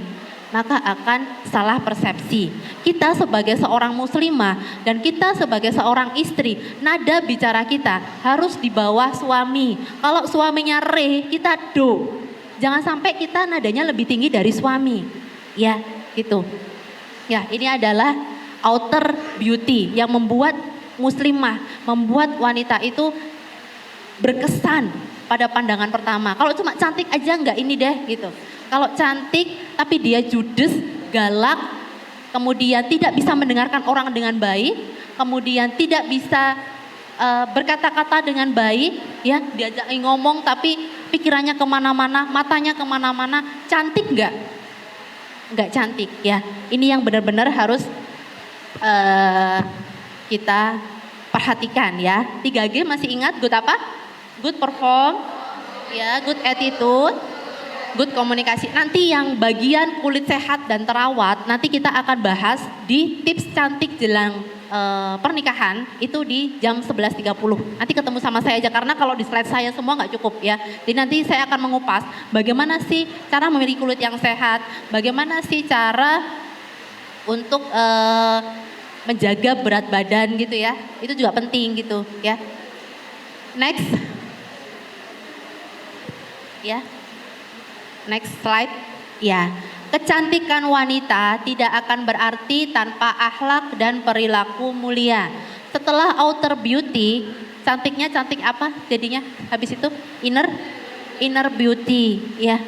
maka akan salah persepsi. Kita sebagai seorang muslimah dan kita sebagai seorang istri, nada bicara kita harus di bawah suami. Kalau suaminya re, kita do. Jangan sampai kita nadanya lebih tinggi dari suami. Ya, gitu. Ya, ini adalah outer beauty yang membuat muslimah, membuat wanita itu berkesan pada pandangan pertama. Kalau cuma cantik aja enggak ini deh gitu. Kalau cantik tapi dia judes, galak, kemudian tidak bisa mendengarkan orang dengan baik, kemudian tidak bisa berkata-kata dengan baik, ya, diajak ngomong tapi pikirannya kemana-mana, matanya kemana-mana, cantik enggak? Enggak cantik ya. Ini yang benar-benar harus kita perhatikan ya. 3G masih ingat? Good apa? Good perform, ya, good attitude, good komunikasi. Nanti yang bagian kulit sehat dan terawat nanti kita akan bahas di tips cantik jelang pernikahan itu di jam 11.30. Nanti ketemu sama saya aja karena kalau di slide saya semua nggak cukup ya. Jadi nanti saya akan mengupas bagaimana sih cara memiliki kulit yang sehat, bagaimana sih cara untuk menjaga berat badan gitu ya. Itu juga penting gitu ya. Next. Ya. Next slide. Ya. Kecantikan wanita tidak akan berarti tanpa akhlak dan perilaku mulia. Setelah outer beauty, cantiknya cantik apa jadinya? Habis itu inner beauty, ya.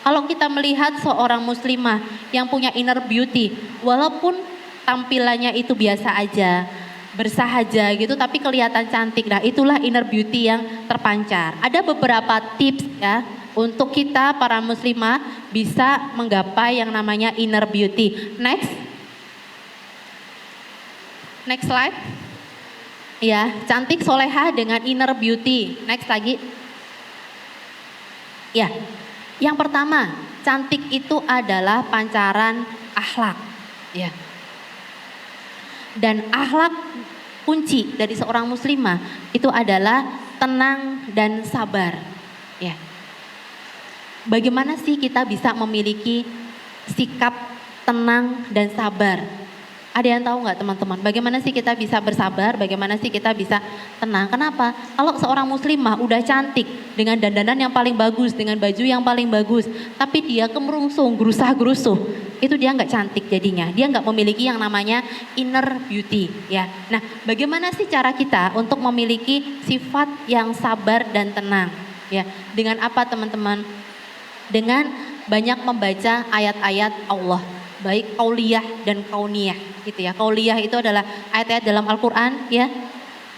Kalau kita melihat seorang muslimah yang punya inner beauty, walaupun tampilannya itu biasa aja, bersahaja gitu, tapi kelihatan cantik. Nah, itulah inner beauty yang terpancar. Ada beberapa tips ya untuk kita para muslimah bisa menggapai yang namanya inner beauty. Next slide. Ya, cantik solehah dengan inner beauty. Next lagi. Ya, yang pertama, cantik itu adalah pancaran akhlak. Ya. Dan akhlak kunci dari seorang muslimah itu adalah tenang dan sabar. Ya. Bagaimana sih kita bisa memiliki sikap tenang dan sabar? Ada yang tahu nggak teman-teman? Bagaimana sih kita bisa bersabar? Bagaimana sih kita bisa tenang? Kenapa? Kalau seorang muslimah udah cantik dengan dandanan yang paling bagus, dengan baju yang paling bagus, tapi dia kemerungsung, gerusah-gerusuh, itu dia nggak cantik jadinya. Dia nggak memiliki yang namanya inner beauty, ya. Nah, bagaimana sih cara kita untuk memiliki sifat yang sabar dan tenang? Ya, dengan apa teman-teman? Dengan banyak membaca ayat-ayat Allah. baik kauliyah dan kauniyah gitu ya. Kauliyah itu adalah ayat-ayat dalam Al-Qur'an ya.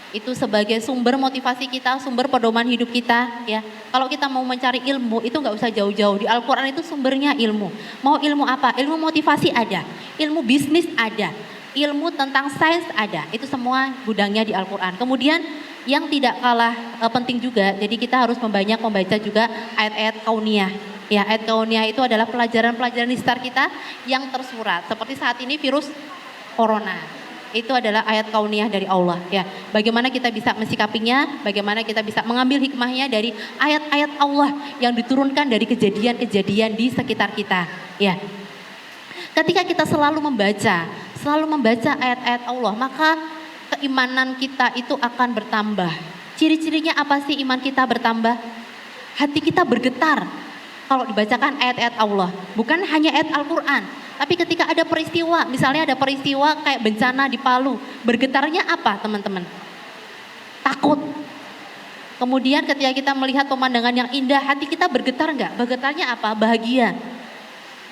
Itu sebagai sumber motivasi kita, sumber pedoman hidup kita ya. Kalau kita mau mencari ilmu itu nggak usah jauh-jauh, di Al-Quran itu sumbernya ilmu. Mau ilmu apa? Ilmu motivasi ada, ilmu bisnis ada, ilmu tentang sains ada, itu semua gudangnya di Al-Quran. Kemudian yang tidak kalah penting juga, jadi kita harus membaca juga ayat-ayat kauniyah. Ya, ayat kauniyah itu adalah pelajaran-pelajaran di sekitar kita yang tersurat. Seperti saat ini virus corona. Itu adalah ayat kauniyah dari Allah ya. Bagaimana kita bisa mensikapinya, bagaimana kita bisa mengambil hikmahnya dari ayat-ayat Allah yang diturunkan dari kejadian-kejadian di sekitar kita ya. Ketika kita selalu membaca ayat-ayat Allah, maka keimanan kita itu akan bertambah. Ciri-cirinya apa sih iman kita bertambah? Hati kita bergetar kalau dibacakan ayat-ayat Allah, bukan hanya ayat Al-Quran. Tapi ketika ada peristiwa, misalnya ada peristiwa kayak bencana di Palu, bergetarnya apa teman-teman? Takut. Kemudian ketika kita melihat pemandangan yang indah, hati kita bergetar enggak? Bergetarnya apa? Bahagia.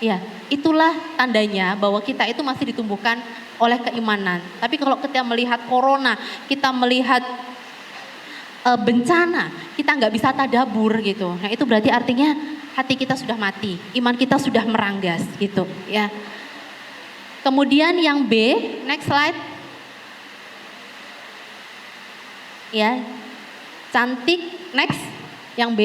Ya, itulah tandanya bahwa kita itu masih ditumbuhkan oleh keimanan. Tapi kalau kita melihat corona, kita melihat bencana, kita nggak bisa tadabur gitu. Nah itu berarti artinya hati kita sudah mati, iman kita sudah meranggas gitu ya. Kemudian yang B, next slide. Ya, cantik, next. Yang B,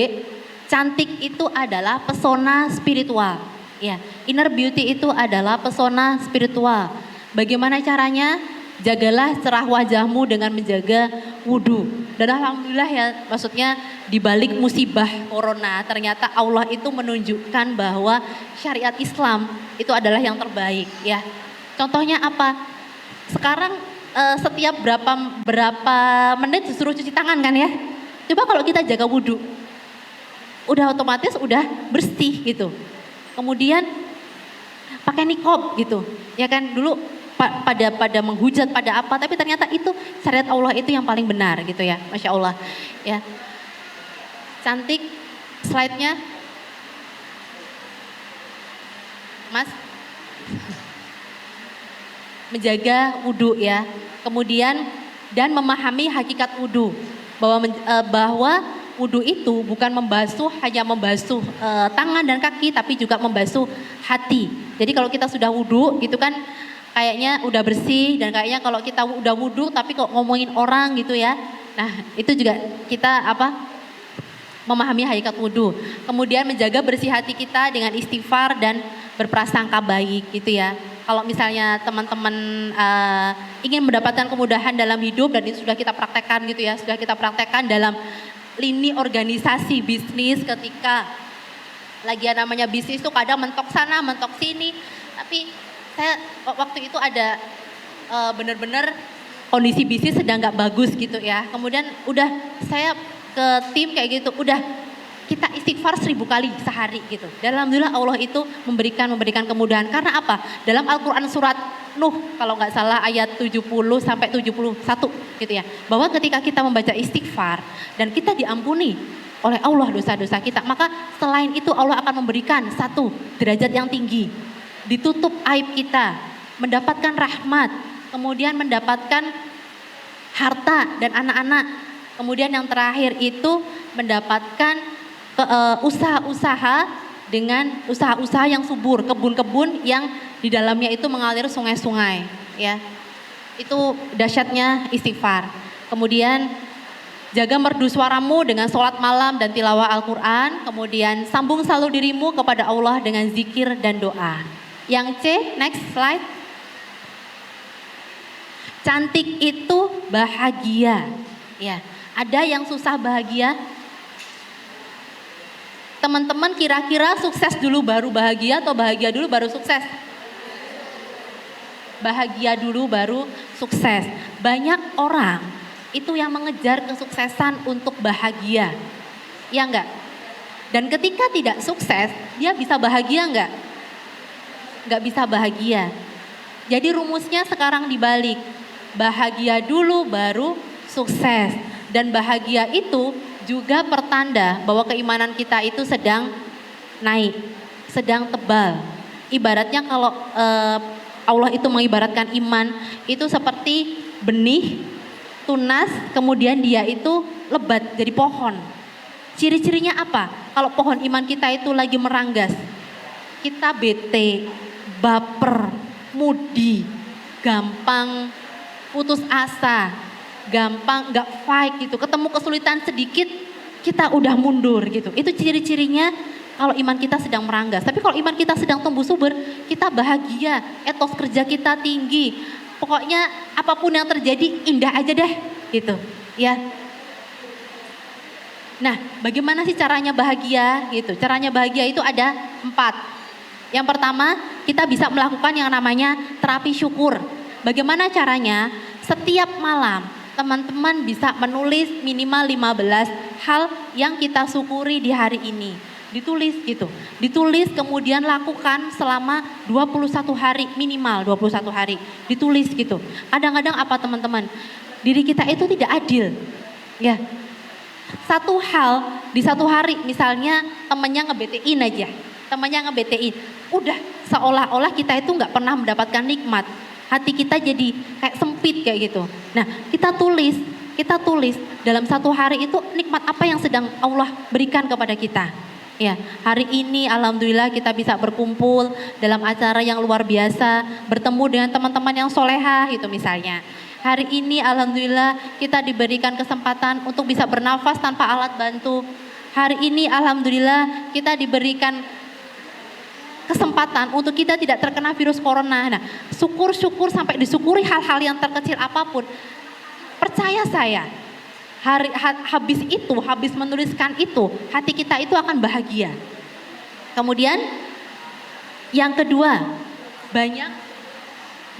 cantik itu adalah pesona spiritual. Ya, inner beauty itu adalah pesona spiritual. Bagaimana caranya? Jagalah cerah wajahmu dengan menjaga wudhu. Dan alhamdulillah ya, maksudnya di balik musibah corona ternyata Allah itu menunjukkan bahwa syariat Islam itu adalah yang terbaik ya. Contohnya apa? Sekarang setiap berapa menit disuruh cuci tangan kan ya. Coba kalau kita jaga wudhu, udah otomatis udah bersih gitu. Kemudian pakai niqab gitu, ya kan dulu pada menghujat pada apa, tapi ternyata itu syariat Allah itu yang paling benar gitu ya, Masya Allah ya. Cantik slide-nya Mas. Menjaga wudhu ya, kemudian dan memahami hakikat wudhu bahwa wudhu itu bukan hanya membasuh tangan dan kaki, tapi juga membasuh hati. Jadi kalau kita sudah wudhu gitu kan kayaknya udah bersih, dan kayaknya kalau kita udah wudhu tapi kok ngomongin orang gitu ya. Nah itu juga kita memahami hakikat wudhu. Kemudian menjaga bersih hati kita dengan istighfar dan berprasangka baik gitu ya. Kalau misalnya teman-teman ingin mendapatkan kemudahan dalam hidup, dan itu sudah kita praktekkan gitu ya, sudah kita praktekkan dalam lini organisasi bisnis. Ketika lagi namanya bisnis itu kadang mentok sana mentok sini, tapi saya waktu itu ada benar-benar kondisi bisnis sedang nggak bagus gitu ya. Kemudian udah saya ke tim kayak gitu, udah kita istighfar 1000 kali sehari gitu. Dan alhamdulillah Allah itu memberikan kemudahan. Karena apa? Dalam Al-Quran surat Nuh kalau nggak salah ayat 70 sampai 71 gitu ya. Bahwa ketika kita membaca istighfar dan kita diampuni oleh Allah dosa-dosa kita, maka selain itu Allah akan memberikan satu derajat yang tinggi, ditutup aib kita, mendapatkan rahmat, kemudian mendapatkan harta dan anak-anak, kemudian yang terakhir itu mendapatkan usaha-usaha dengan usaha-usaha yang subur, kebun-kebun yang di dalamnya itu mengalir sungai-sungai ya. Itu dahsyatnya istighfar. Kemudian jaga merdu suaramu dengan sholat malam dan tilawah Al-Quran. Kemudian sambung selalu dirimu kepada Allah dengan zikir dan doa. Yang C, next slide. Cantik itu bahagia. Ya, ada yang susah bahagia? Teman-teman kira-kira sukses dulu baru bahagia atau bahagia dulu baru sukses? Bahagia dulu baru sukses. Banyak orang itu yang mengejar kesuksesan untuk bahagia. Ya enggak? Dan ketika tidak sukses, dia bisa bahagia enggak? Enggak bisa bahagia. Jadi rumusnya sekarang dibalik. Bahagia dulu baru sukses. Dan bahagia itu juga pertanda bahwa keimanan kita itu sedang naik, sedang tebal. ibaratnya kalau Allah itu mengibaratkan iman itu seperti benih tunas, kemudian dia itu lebat jadi pohon. Ciri-cirinya apa? Kalau pohon iman kita itu lagi meranggas, kita bete, baper, mudi, gampang putus asa, gampang gak fight gitu, ketemu kesulitan sedikit kita udah mundur gitu. Itu ciri-cirinya kalau iman kita sedang meranggas. Tapi kalau iman kita sedang tumbuh subur, kita bahagia, etos kerja kita tinggi. Pokoknya apapun yang terjadi indah aja deh gitu ya. Nah, bagaimana sih caranya bahagia gitu? Caranya bahagia itu ada 4. Yang pertama, kita bisa melakukan yang namanya terapi syukur. Bagaimana caranya? Setiap malam teman-teman bisa menulis minimal 15 hal yang kita syukuri di hari ini. Ditulis gitu. Ditulis kemudian lakukan selama 21 hari, minimal 21 hari. Ditulis gitu. Kadang-kadang apa teman-teman? Diri kita itu tidak adil. Ya. Satu hal di satu hari, misalnya temannya nge-BT-in aja. Temannya nge-BT-in. Udah seolah-olah kita itu nggak pernah mendapatkan nikmat. Hati kita jadi kayak sempit kayak gitu. Nah, kita tulis dalam satu hari itu nikmat apa yang sedang Allah berikan kepada kita. Ya, hari ini alhamdulillah kita bisa berkumpul dalam acara yang luar biasa, bertemu dengan teman-teman yang solehah itu misalnya. Hari ini alhamdulillah kita diberikan kesempatan untuk bisa bernafas tanpa alat bantu. Hari ini alhamdulillah kita diberikan kesempatan untuk kita tidak terkena virus corona. Nah, syukur-syukur sampai disyukuri hal-hal yang terkecil apapun. Percaya saya, habis menuliskan itu, hati kita itu akan bahagia. Kemudian yang kedua, banyak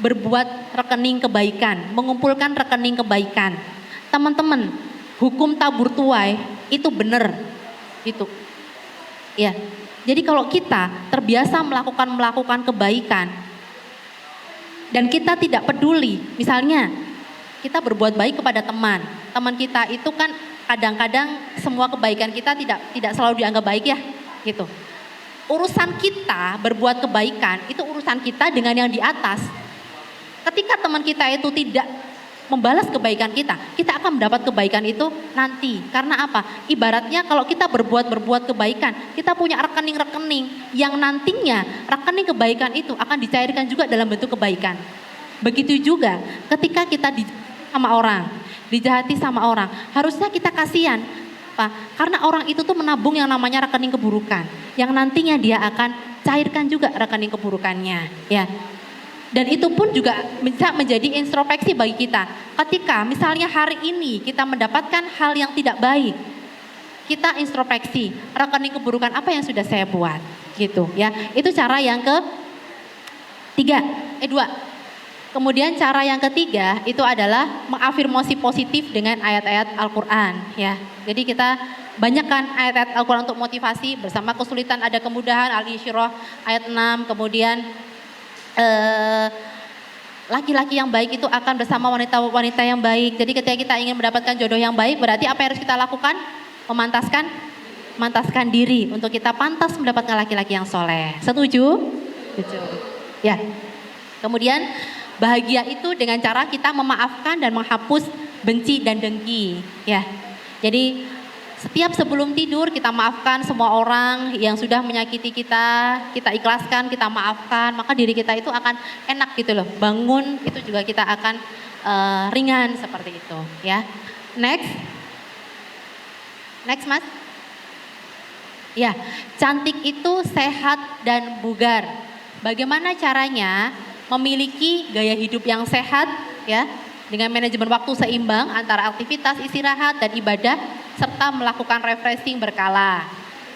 berbuat rekening kebaikan, mengumpulkan rekening kebaikan. Teman-teman, hukum tabur tuai itu benar. Itu. Ya. Jadi kalau kita terbiasa melakukan kebaikan dan kita tidak peduli, misalnya kita berbuat baik kepada teman kita itu kan kadang-kadang semua kebaikan kita tidak selalu dianggap baik ya, gitu. Urusan kita berbuat kebaikan itu urusan kita dengan yang di atas. Ketika teman kita itu tidak membalas kebaikan kita akan mendapat kebaikan itu nanti. Karena apa? Ibaratnya kalau kita berbuat kebaikan, kita punya rekening-rekening yang nantinya rekening kebaikan itu akan dicairkan juga dalam bentuk kebaikan. Begitu juga ketika kita dijahati sama orang, harusnya kita kasihan. Apa? Karena orang itu tuh menabung yang namanya rekening keburukan, yang nantinya dia akan cairkan juga rekening keburukannya, ya. Dan itu pun juga bisa menjadi introspeksi bagi kita. Ketika misalnya hari ini kita mendapatkan hal yang tidak baik, kita introspeksi, rekening keburukan apa yang sudah saya buat, gitu ya. Itu cara yang kedua. Kemudian cara yang ketiga itu adalah mengafirmasi positif dengan ayat-ayat Al-Quran, ya. Jadi kita banyakkan ayat-ayat Al-Quran untuk motivasi. Bersama kesulitan ada kemudahan, Al-Insyirah ayat 6, kemudian laki-laki yang baik itu akan bersama wanita-wanita yang baik. Jadi ketika kita ingin mendapatkan jodoh yang baik, berarti apa yang harus kita lakukan? Memantaskan diri untuk kita pantas mendapatkan laki-laki yang soleh. Setuju? Setuju. Ya. Kemudian bahagia itu dengan cara kita memaafkan dan menghapus benci dan dengki. Ya. Jadi setiap sebelum tidur kita maafkan semua orang yang sudah menyakiti kita ikhlaskan, kita maafkan, maka diri kita itu akan enak gitu loh. Bangun itu juga kita akan ringan seperti itu, ya. Next Mas. Ya, cantik itu sehat dan bugar. Bagaimana caranya memiliki gaya hidup yang sehat, ya, dengan manajemen waktu seimbang antara aktivitas, istirahat, dan ibadah, serta melakukan refreshing berkala.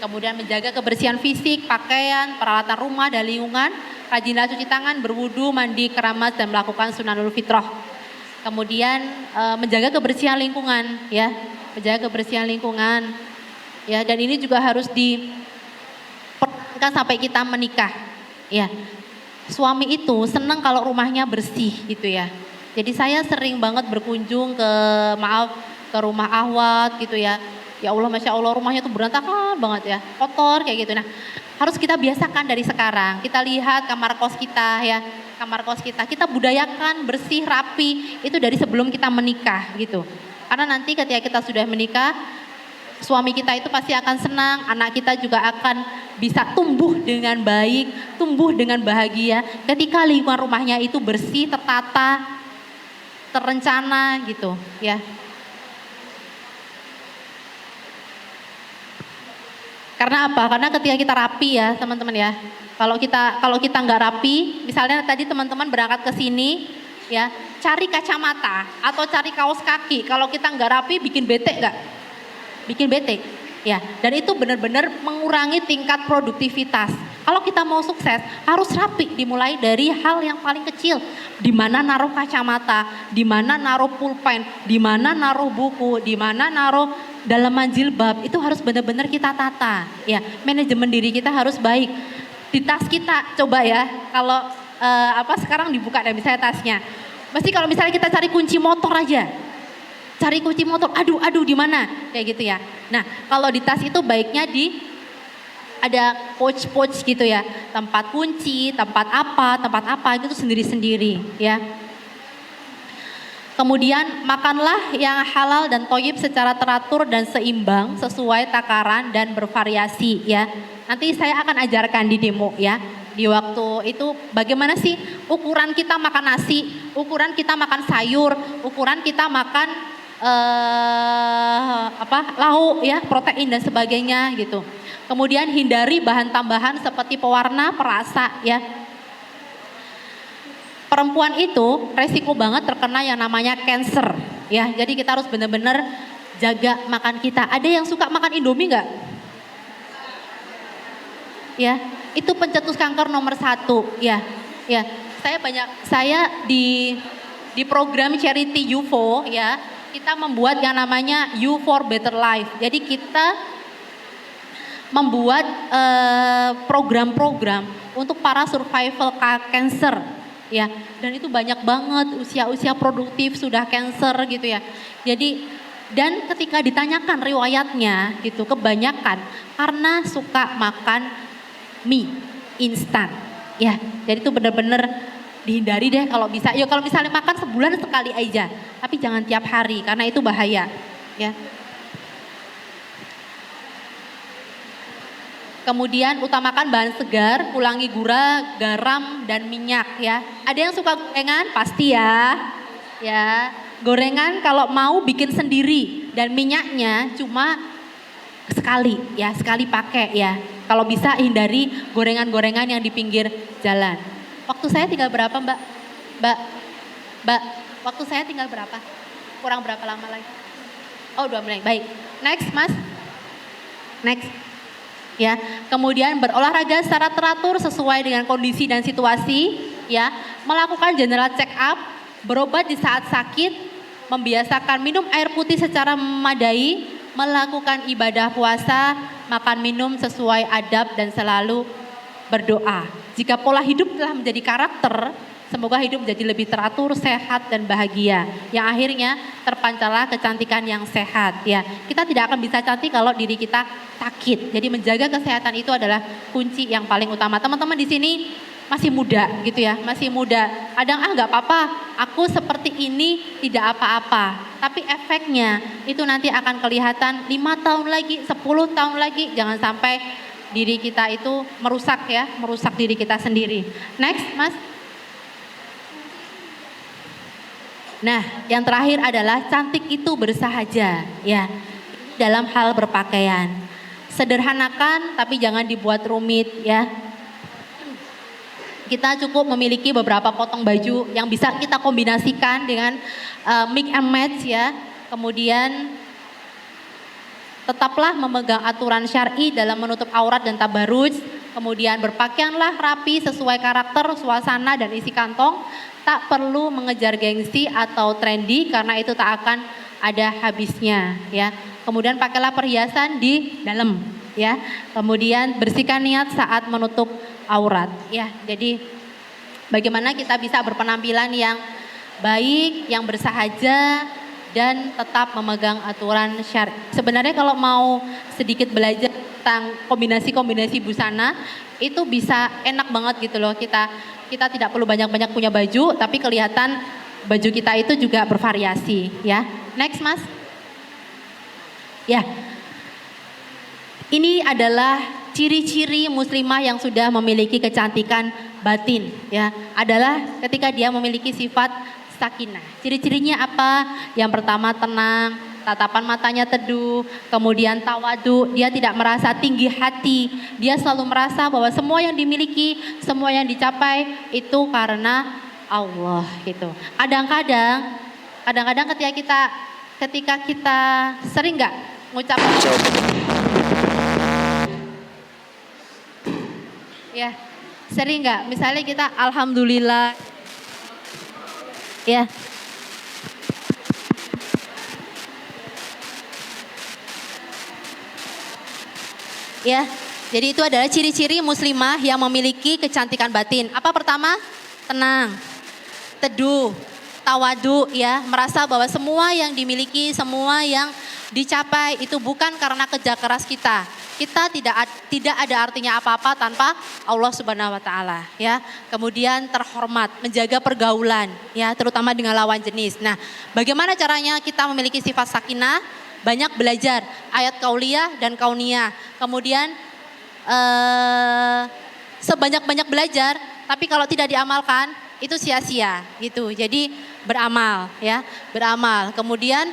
Kemudian menjaga kebersihan fisik, pakaian, peralatan rumah dan lingkungan, rajinlah cuci tangan, berwudu, mandi, keramas, dan melakukan sunanul fitrah. Kemudian menjaga kebersihan lingkungan, ya, menjaga kebersihan lingkungan, ya, dan ini juga harus dipertahankan sampai kita menikah, ya. Suami itu senang kalau rumahnya bersih gitu ya. Jadi saya sering banget berkunjung ke rumah Ahwat gitu ya. Ya Allah, Masya Allah, rumahnya tuh berantakan banget ya, kotor kayak gitu. Nah, Harus kita biasakan dari sekarang. Kita lihat kamar kos kita ya, kamar kos kita budayakan bersih, rapi itu dari sebelum kita menikah gitu. Karena nanti ketika kita sudah menikah, suami kita itu pasti akan senang, anak kita juga akan bisa tumbuh dengan baik, tumbuh dengan bahagia ketika lingkungan rumahnya itu bersih, tertata, terencana gitu ya. Karena apa? Karena ketika kita rapi ya teman-teman ya. Kalau kita nggak rapi, misalnya tadi teman-teman berangkat ke sini ya, cari kacamata atau cari kaos kaki. Kalau kita nggak rapi, bikin bete nggak? Bikin bete. Ya, dan itu benar-benar mengurangi tingkat produktivitas. Kalau kita mau sukses, harus rapi, dimulai dari hal yang paling kecil. Di mana naruh kacamata, di mana naruh pulpen, di mana naruh buku, di mana naruh dalaman jilbab, itu harus benar-benar kita tata. Ya, manajemen diri kita harus baik. Di tas kita, coba ya, kalau sekarang dibuka dan misalnya tasnya. Mesti kalau misalnya kita cari kunci motor aja. Cari kunci motor, aduh di mana? Kayak gitu ya. Nah, kalau di tas itu baiknya ada pouch gitu ya. Tempat kunci, tempat apa gitu sendiri-sendiri ya. Kemudian makanlah yang halal dan thayyib secara teratur dan seimbang sesuai takaran dan bervariasi ya. Nanti saya akan ajarkan di demo ya. Di waktu itu bagaimana sih ukuran kita makan nasi, ukuran kita makan sayur, ukuran kita makan lauk ya, protein dan sebagainya gitu. Kemudian hindari bahan tambahan seperti pewarna, perasa ya. Perempuan itu resiko banget terkena yang namanya cancer ya. Jadi kita harus benar-benar jaga makan kita. Ada yang suka makan Indomie nggak? Ya, itu pencetus kanker nomor 1 ya. Ya, saya di program charity UFO ya, kita membuat yang namanya You for Better Life. Jadi kita membuat program-program untuk para survival cancer ya. Dan itu banyak banget usia-usia produktif sudah cancer gitu ya. Jadi dan ketika ditanyakan riwayatnya gitu, kebanyakan karena suka makan mie instan ya. Jadi itu benar-benar dihindari deh kalau bisa. Ya kalau misalnya makan sebulan sekali aja, tapi jangan tiap hari karena itu bahaya ya. Kemudian utamakan bahan segar, kurangi gula, garam dan minyak ya. Ada yang suka gorengan? Pasti ya. Ya, gorengan kalau mau bikin sendiri dan minyaknya cuma sekali ya, sekali pakai ya. Kalau bisa hindari gorengan-gorengan yang di pinggir jalan. Waktu saya tinggal berapa Mbak? Mbak, waktu saya tinggal berapa? Kurang berapa lama lagi? Oh 2 menit, baik. Next Mas. Next. Ya, kemudian berolahraga secara teratur sesuai dengan kondisi dan situasi. Ya, melakukan general check up, berobat di saat sakit, membiasakan minum air putih secara memadai, melakukan ibadah puasa, makan minum sesuai adab dan selalu berdoa. Jika pola hidup telah menjadi karakter, semoga hidup menjadi lebih teratur, sehat dan bahagia. Yang akhirnya terpancarlah kecantikan yang sehat ya. Kita tidak akan bisa cantik kalau diri kita sakit. Jadi menjaga kesehatan itu adalah kunci yang paling utama. Teman-teman di sini masih muda gitu ya, masih muda. Kadang nggak apa-apa, aku seperti ini tidak apa-apa. Tapi efeknya itu nanti akan kelihatan 5 tahun lagi, 10 tahun lagi. Jangan sampai diri kita itu merusak ya, merusak diri kita sendiri. Next, Mas. Nah, yang terakhir adalah cantik itu bersahaja ya, dalam hal berpakaian. Sederhanakan tapi jangan dibuat rumit ya. Kita cukup memiliki beberapa potong baju yang bisa kita kombinasikan dengan mix and match ya. Kemudian tetaplah memegang aturan syar'i dalam menutup aurat dan tabarruj. Kemudian berpakaianlah rapi sesuai karakter, suasana dan isi kantong. Tak perlu mengejar gengsi atau trendy karena itu tak akan ada habisnya ya. Kemudian pakailah perhiasan di dalam ya. Kemudian bersihkan niat saat menutup aurat ya. Jadi bagaimana kita bisa berpenampilan yang baik, yang bersahaja dan tetap memegang aturan syari. Sebenarnya kalau mau sedikit belajar tentang kombinasi-kombinasi busana itu bisa enak banget gitu loh. Kita tidak perlu banyak-banyak punya baju, tapi kelihatan baju kita itu juga bervariasi ya. Next Mas. Ya. Ini adalah ciri-ciri muslimah yang sudah memiliki kecantikan batin ya. Adalah ketika dia memiliki sifat sakinah. Ciri-cirinya apa? Yang pertama tenang, tatapan matanya teduh, kemudian tawadu, dia tidak merasa tinggi hati. Dia selalu merasa bahwa semua yang dimiliki, semua yang dicapai itu karena Allah gitu. Kadang-kadang ketika kita sering nggak ngucap ya, sering nggak? Misalnya kita alhamdulillah ya. Ya, jadi itu adalah ciri-ciri muslimah yang memiliki kecantikan batin. Apa pertama? Tenang, teduh, tawadu ya, merasa bahwa semua yang dimiliki, semua yang dicapai itu bukan karena kerja keras kita. Kita tidak ada artinya apa-apa tanpa Allah Subhanahu wa taala ya. Kemudian terhormat, menjaga pergaulan ya, terutama dengan lawan jenis. Nah, bagaimana caranya kita memiliki sifat sakinah? Banyak belajar ayat kauliyah dan kauniyah. Kemudian sebanyak-banyak belajar, tapi kalau tidak diamalkan itu sia-sia gitu. Jadi beramal ya, beramal. Kemudian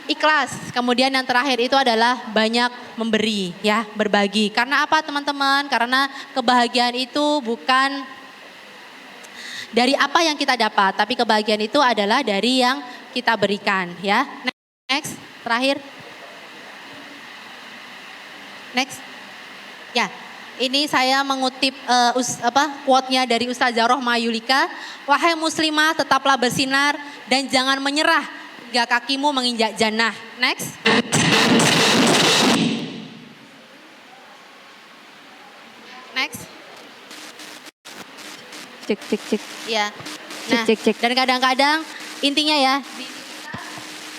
ikhlas. Kemudian yang terakhir itu adalah banyak memberi ya, berbagi. Karena apa teman-teman? Karena kebahagiaan itu bukan dari apa yang kita dapat, tapi kebahagiaan itu adalah dari yang kita berikan ya. Next, terakhir. Next. Ya, ini saya mengutip quote-nya dari Ustazah Rohmah Yulika. Wahai muslimah, tetaplah bersinar dan jangan menyerah hingga kakimu menginjak jannah. Next. Next. Cek. Ya. Nah, Cek. dan kadang-kadang intinya ya,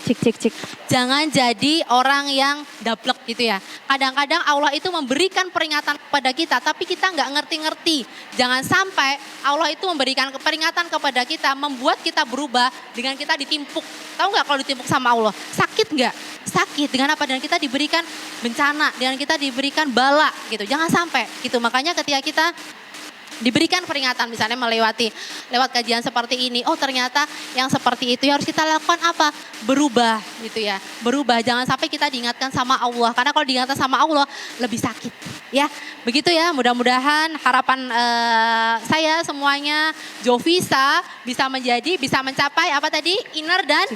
Cek. jangan jadi orang yang daplek gitu ya. Kadang-kadang Allah itu memberikan peringatan kepada kita, tapi kita nggak ngerti-ngerti. Jangan sampai Allah itu memberikan peringatan kepada kita, membuat kita berubah dengan kita ditimpuk. Tahu nggak kalau ditimpuk sama Allah? Sakit nggak? Sakit. Dengan apa? Dengan kita diberikan bencana, dengan kita diberikan bala gitu. Jangan sampai gitu. Makanya ketika kita diberikan peringatan misalnya lewat kajian seperti ini, oh ternyata yang seperti itu yang harus kita lakukan apa? Berubah gitu ya, berubah. Jangan sampai kita diingatkan sama Allah, karena kalau diingatkan sama Allah lebih sakit ya. Begitu ya, mudah-mudahan harapan saya semuanya Jovisa bisa mencapai apa tadi? Inner dan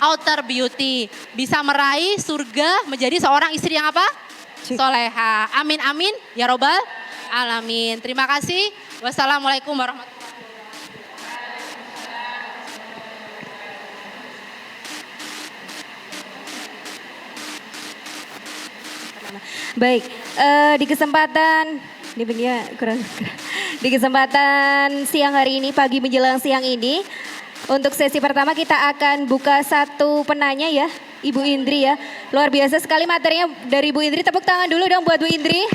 outer beauty. Bisa meraih surga, menjadi seorang istri yang apa? Soleha. Amin amin ya robbal alamin. Terima kasih. Wassalamualaikum warahmatullahi wabarakatuh. Baik, di kesempatan siang hari ini, pagi menjelang siang ini, untuk sesi pertama kita akan buka satu penanya ya, Ibu Indri ya. Luar biasa sekali materinya dari Bu Indri. Tepuk tangan dulu dong buat Bu Indri.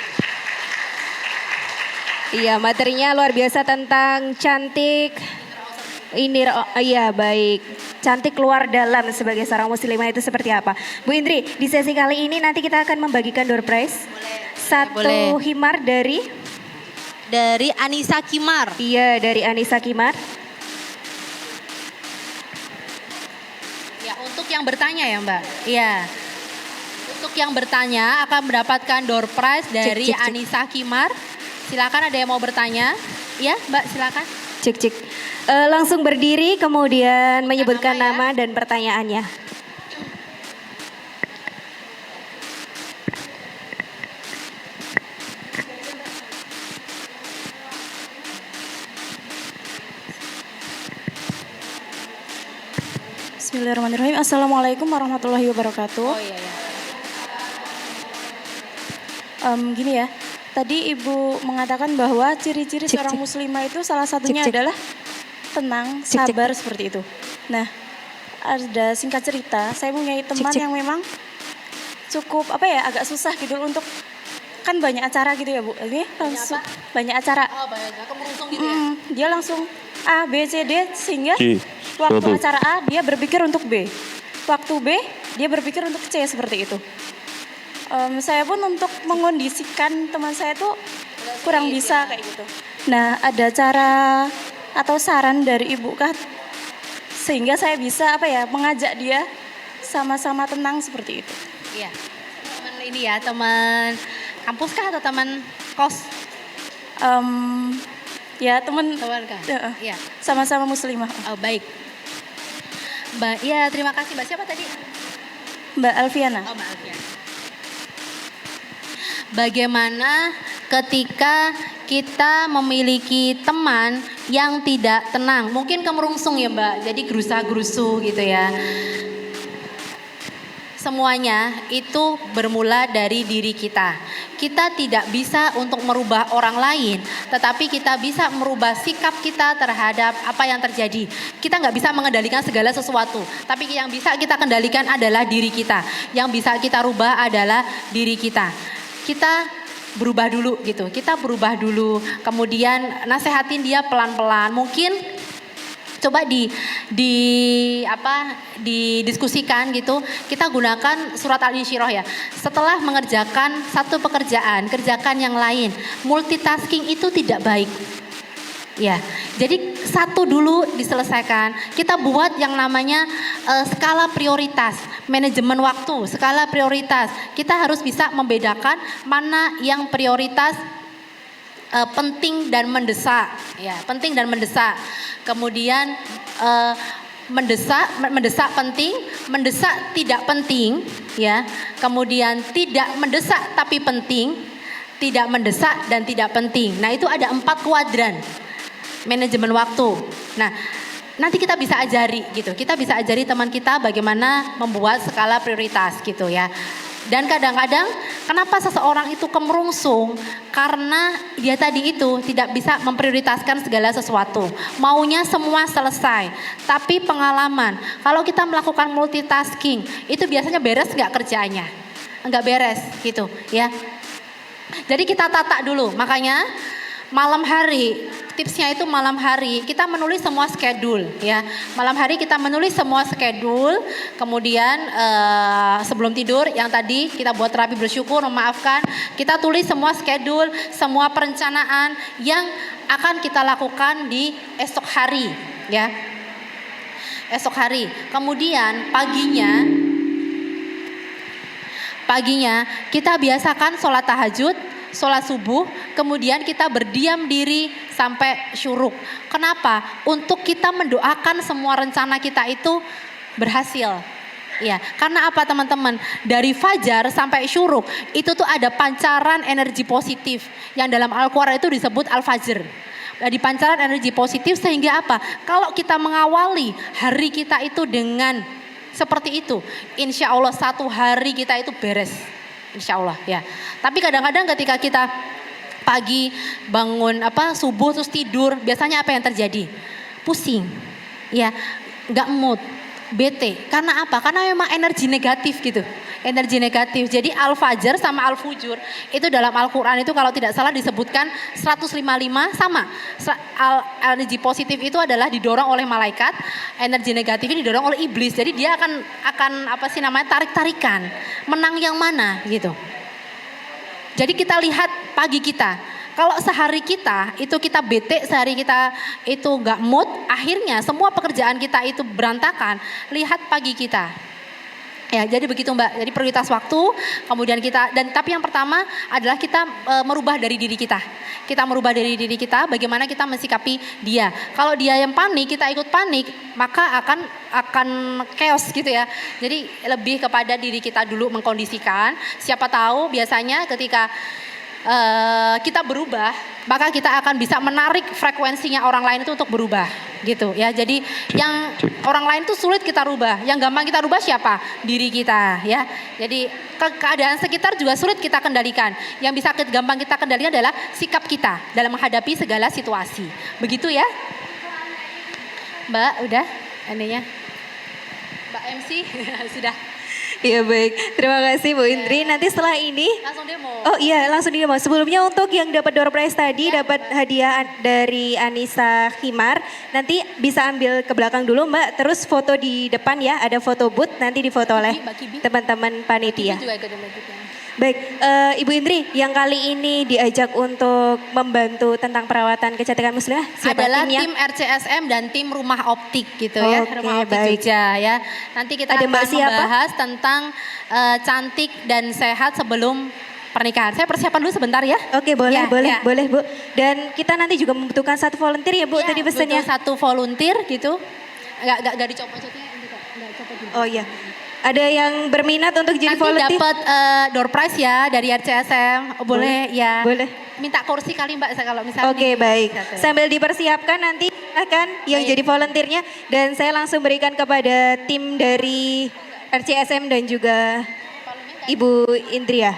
Iya, materinya luar biasa tentang cantik. Iya baik. Cantik luar dalam sebagai seorang muslimah itu seperti apa? Bu Indri, di sesi kali ini nanti kita akan membagikan door prize. Satu himar dari Anissa Kimar. Iya, dari Anissa Kimar. Ya, untuk yang bertanya ya, Mbak. Iya. Untuk yang bertanya akan mendapatkan door prize dari Anissa Kimar. Silakan, ada yang mau bertanya? Ya, Mbak, silakan. Cek. Langsung berdiri kemudian menyebutkan nama dan pertanyaannya. Bismillahirrahmanirrahim. Assalamualaikum warahmatullahi wabarakatuh. Oh iya. Gini ya, tadi Ibu mengatakan bahwa ciri-ciri seorang muslimah itu salah satunya adalah tenang, sabar seperti itu. Nah, ada singkat cerita, saya punya teman yang memang cukup agak susah gitu untuk, kan banyak acara gitu ya Bu. Ini langsung banyak acara. Oh, banyak kemerungsung gitu ya. Dia langsung A, B, C, D sehingga waktu acara A dia berpikir untuk B. Waktu B dia berpikir untuk C seperti itu. Saya pun untuk mengondisikan teman saya tuh kurang bisa kayak gitu. Nah, ada cara atau saran dari Ibu kah sehingga saya bisa mengajak dia sama-sama tenang seperti itu. Iya. Teman ini ya, teman kampus kah atau teman kos? Ya teman Keluarga. Iya. sama-sama muslimah. Oh, baik. Mbak, ya terima kasih. Mbak siapa tadi? Mbak Alfiana. Oh, Mbak Alfian. Bagaimana ketika kita memiliki teman yang tidak tenang? Mungkin kemerungsung ya Mbak, jadi gerusa-gerusu gitu ya. Semuanya itu bermula dari diri kita. Kita tidak bisa untuk merubah orang lain, tetapi kita bisa merubah sikap kita terhadap apa yang terjadi. Kita nggak bisa mengendalikan segala sesuatu, tapi yang bisa kita kendalikan adalah diri kita. Yang bisa kita rubah adalah diri kita. Kita berubah dulu gitu, kita berubah dulu. Kemudian nasehatin dia pelan-pelan. Mungkin coba didiskusikan gitu. Kita gunakan surat Al-Insyirah ya. Setelah mengerjakan satu pekerjaan, kerjakan yang lain. Multitasking itu tidak baik. Ya, jadi satu dulu diselesaikan. Kita buat yang namanya skala prioritas, manajemen waktu, skala prioritas. Kita harus bisa membedakan mana yang prioritas penting dan mendesak. Ya, penting dan mendesak. Kemudian mendesak penting, mendesak tidak penting, ya. Kemudian tidak mendesak tapi penting, tidak mendesak dan tidak penting. Nah, itu ada 4 kuadran manajemen waktu. Nah, nanti kita bisa ajari gitu. Kita bisa ajari teman kita bagaimana membuat skala prioritas gitu ya. Dan kadang-kadang kenapa seseorang itu kemerungsung? Karena dia tadi itu tidak bisa memprioritaskan segala sesuatu. Maunya semua selesai. Tapi pengalaman, kalau kita melakukan multitasking, itu biasanya beres nggak kerjaannya? Nggak beres gitu ya. Jadi kita tata dulu. Makanya malam hari, tipsnya itu malam hari kita menulis semua schedule ya. Malam hari kita menulis semua schedule. Kemudian sebelum tidur yang tadi kita buat terapi bersyukur, memaafkan. Kita tulis semua schedule, semua perencanaan yang akan kita lakukan di esok hari ya. Esok hari. Kemudian paginya kita biasakan sholat tahajud, sholat subuh, kemudian kita berdiam diri sampai syuruk. Kenapa? Untuk kita mendoakan semua rencana kita itu berhasil. Ya, karena apa teman-teman? Dari fajar sampai syuruk itu tuh ada pancaran energi positif yang dalam Al-Quran itu disebut Al-Fajr. Di pancaran energi positif sehingga apa? Kalau kita mengawali hari kita itu dengan seperti itu, insya Allah satu hari kita itu beres. Insya Allah ya. Tapi kadang-kadang ketika kita pagi bangun subuh terus tidur, biasanya apa yang terjadi? Pusing, ya, nggak mood, bete. Karena apa? Karena memang energi negatif gitu, energi negatif. Jadi Al-Fajr sama Al-Fujur itu dalam Al-Quran itu kalau tidak salah disebutkan 155 sama. Energi positif itu adalah didorong oleh malaikat, energi negatif ini didorong oleh iblis. Jadi dia akan tarik-tarikan, menang yang mana gitu. Jadi kita lihat pagi kita. Kalau sehari kita itu kita bete, sehari kita itu nggak mood, akhirnya semua pekerjaan kita itu berantakan. Lihat pagi kita. Ya, jadi begitu Mbak. Jadi prioritas waktu, kemudian tapi yang pertama adalah kita merubah dari diri kita. Kita merubah dari diri kita, bagaimana kita mensikapi dia. Kalau dia yang panik, kita ikut panik, maka akan chaos gitu ya. Jadi lebih kepada diri kita dulu mengkondisikan. Siapa tahu biasanya ketika kita berubah, maka kita akan bisa menarik frekuensinya orang lain itu untuk berubah gitu ya. Jadi yang orang lain itu sulit kita rubah, yang gampang kita rubah siapa? Diri kita ya. Jadi keadaan sekitar juga sulit kita kendalikan. Yang bisa gampang kita kendalikan adalah sikap kita dalam menghadapi segala situasi. Begitu ya Mbak, udah ininya. MC sudah Iya baik, terima kasih Bu Indri. Nanti setelah ini, langsung demo. oh iya langsung demo. Sebelumnya untuk yang dapat door prize tadi, dapat hadiah dari Anissa Khimar. Nanti bisa ambil ke belakang dulu Mbak, terus foto di depan ya, ada foto booth, nanti difoto oleh Mbak Kibi. teman-teman panitia. Juga ikut juga. Baik, Ibu Indri, yang kali ini diajak untuk membantu tentang perawatan kecantikan muslimah, siapa Adalah timnya? tim RCSM dan tim Rumah Optik gitu ya, Oke, Rumah Optik baik. Jogja ya. Nanti kita Ada akan Mbak siapa? membahas tentang cantik dan sehat sebelum pernikahan. Saya persiapan dulu sebentar ya. Oke, boleh, Ya, boleh, ya. boleh Bu. Dan kita nanti juga membutuhkan satu volunteer ya Bu, Iya, tadi pesannya. butuh satu volunteer gitu. Enggak dicopot-copotnya enggak copot gitu. Oh iya, ada yang berminat untuk jadi Nanti volunteer? dapat door prize ya dari RCSM. Boleh ya. Boleh. Minta kursi kali Mbak kalau misalnya. Oke, baik. Satu. Sambil dipersiapkan nanti akan yang Baik. jadi volunteernya. Dan saya langsung berikan kepada tim dari RCSM dan juga Ibu Indria.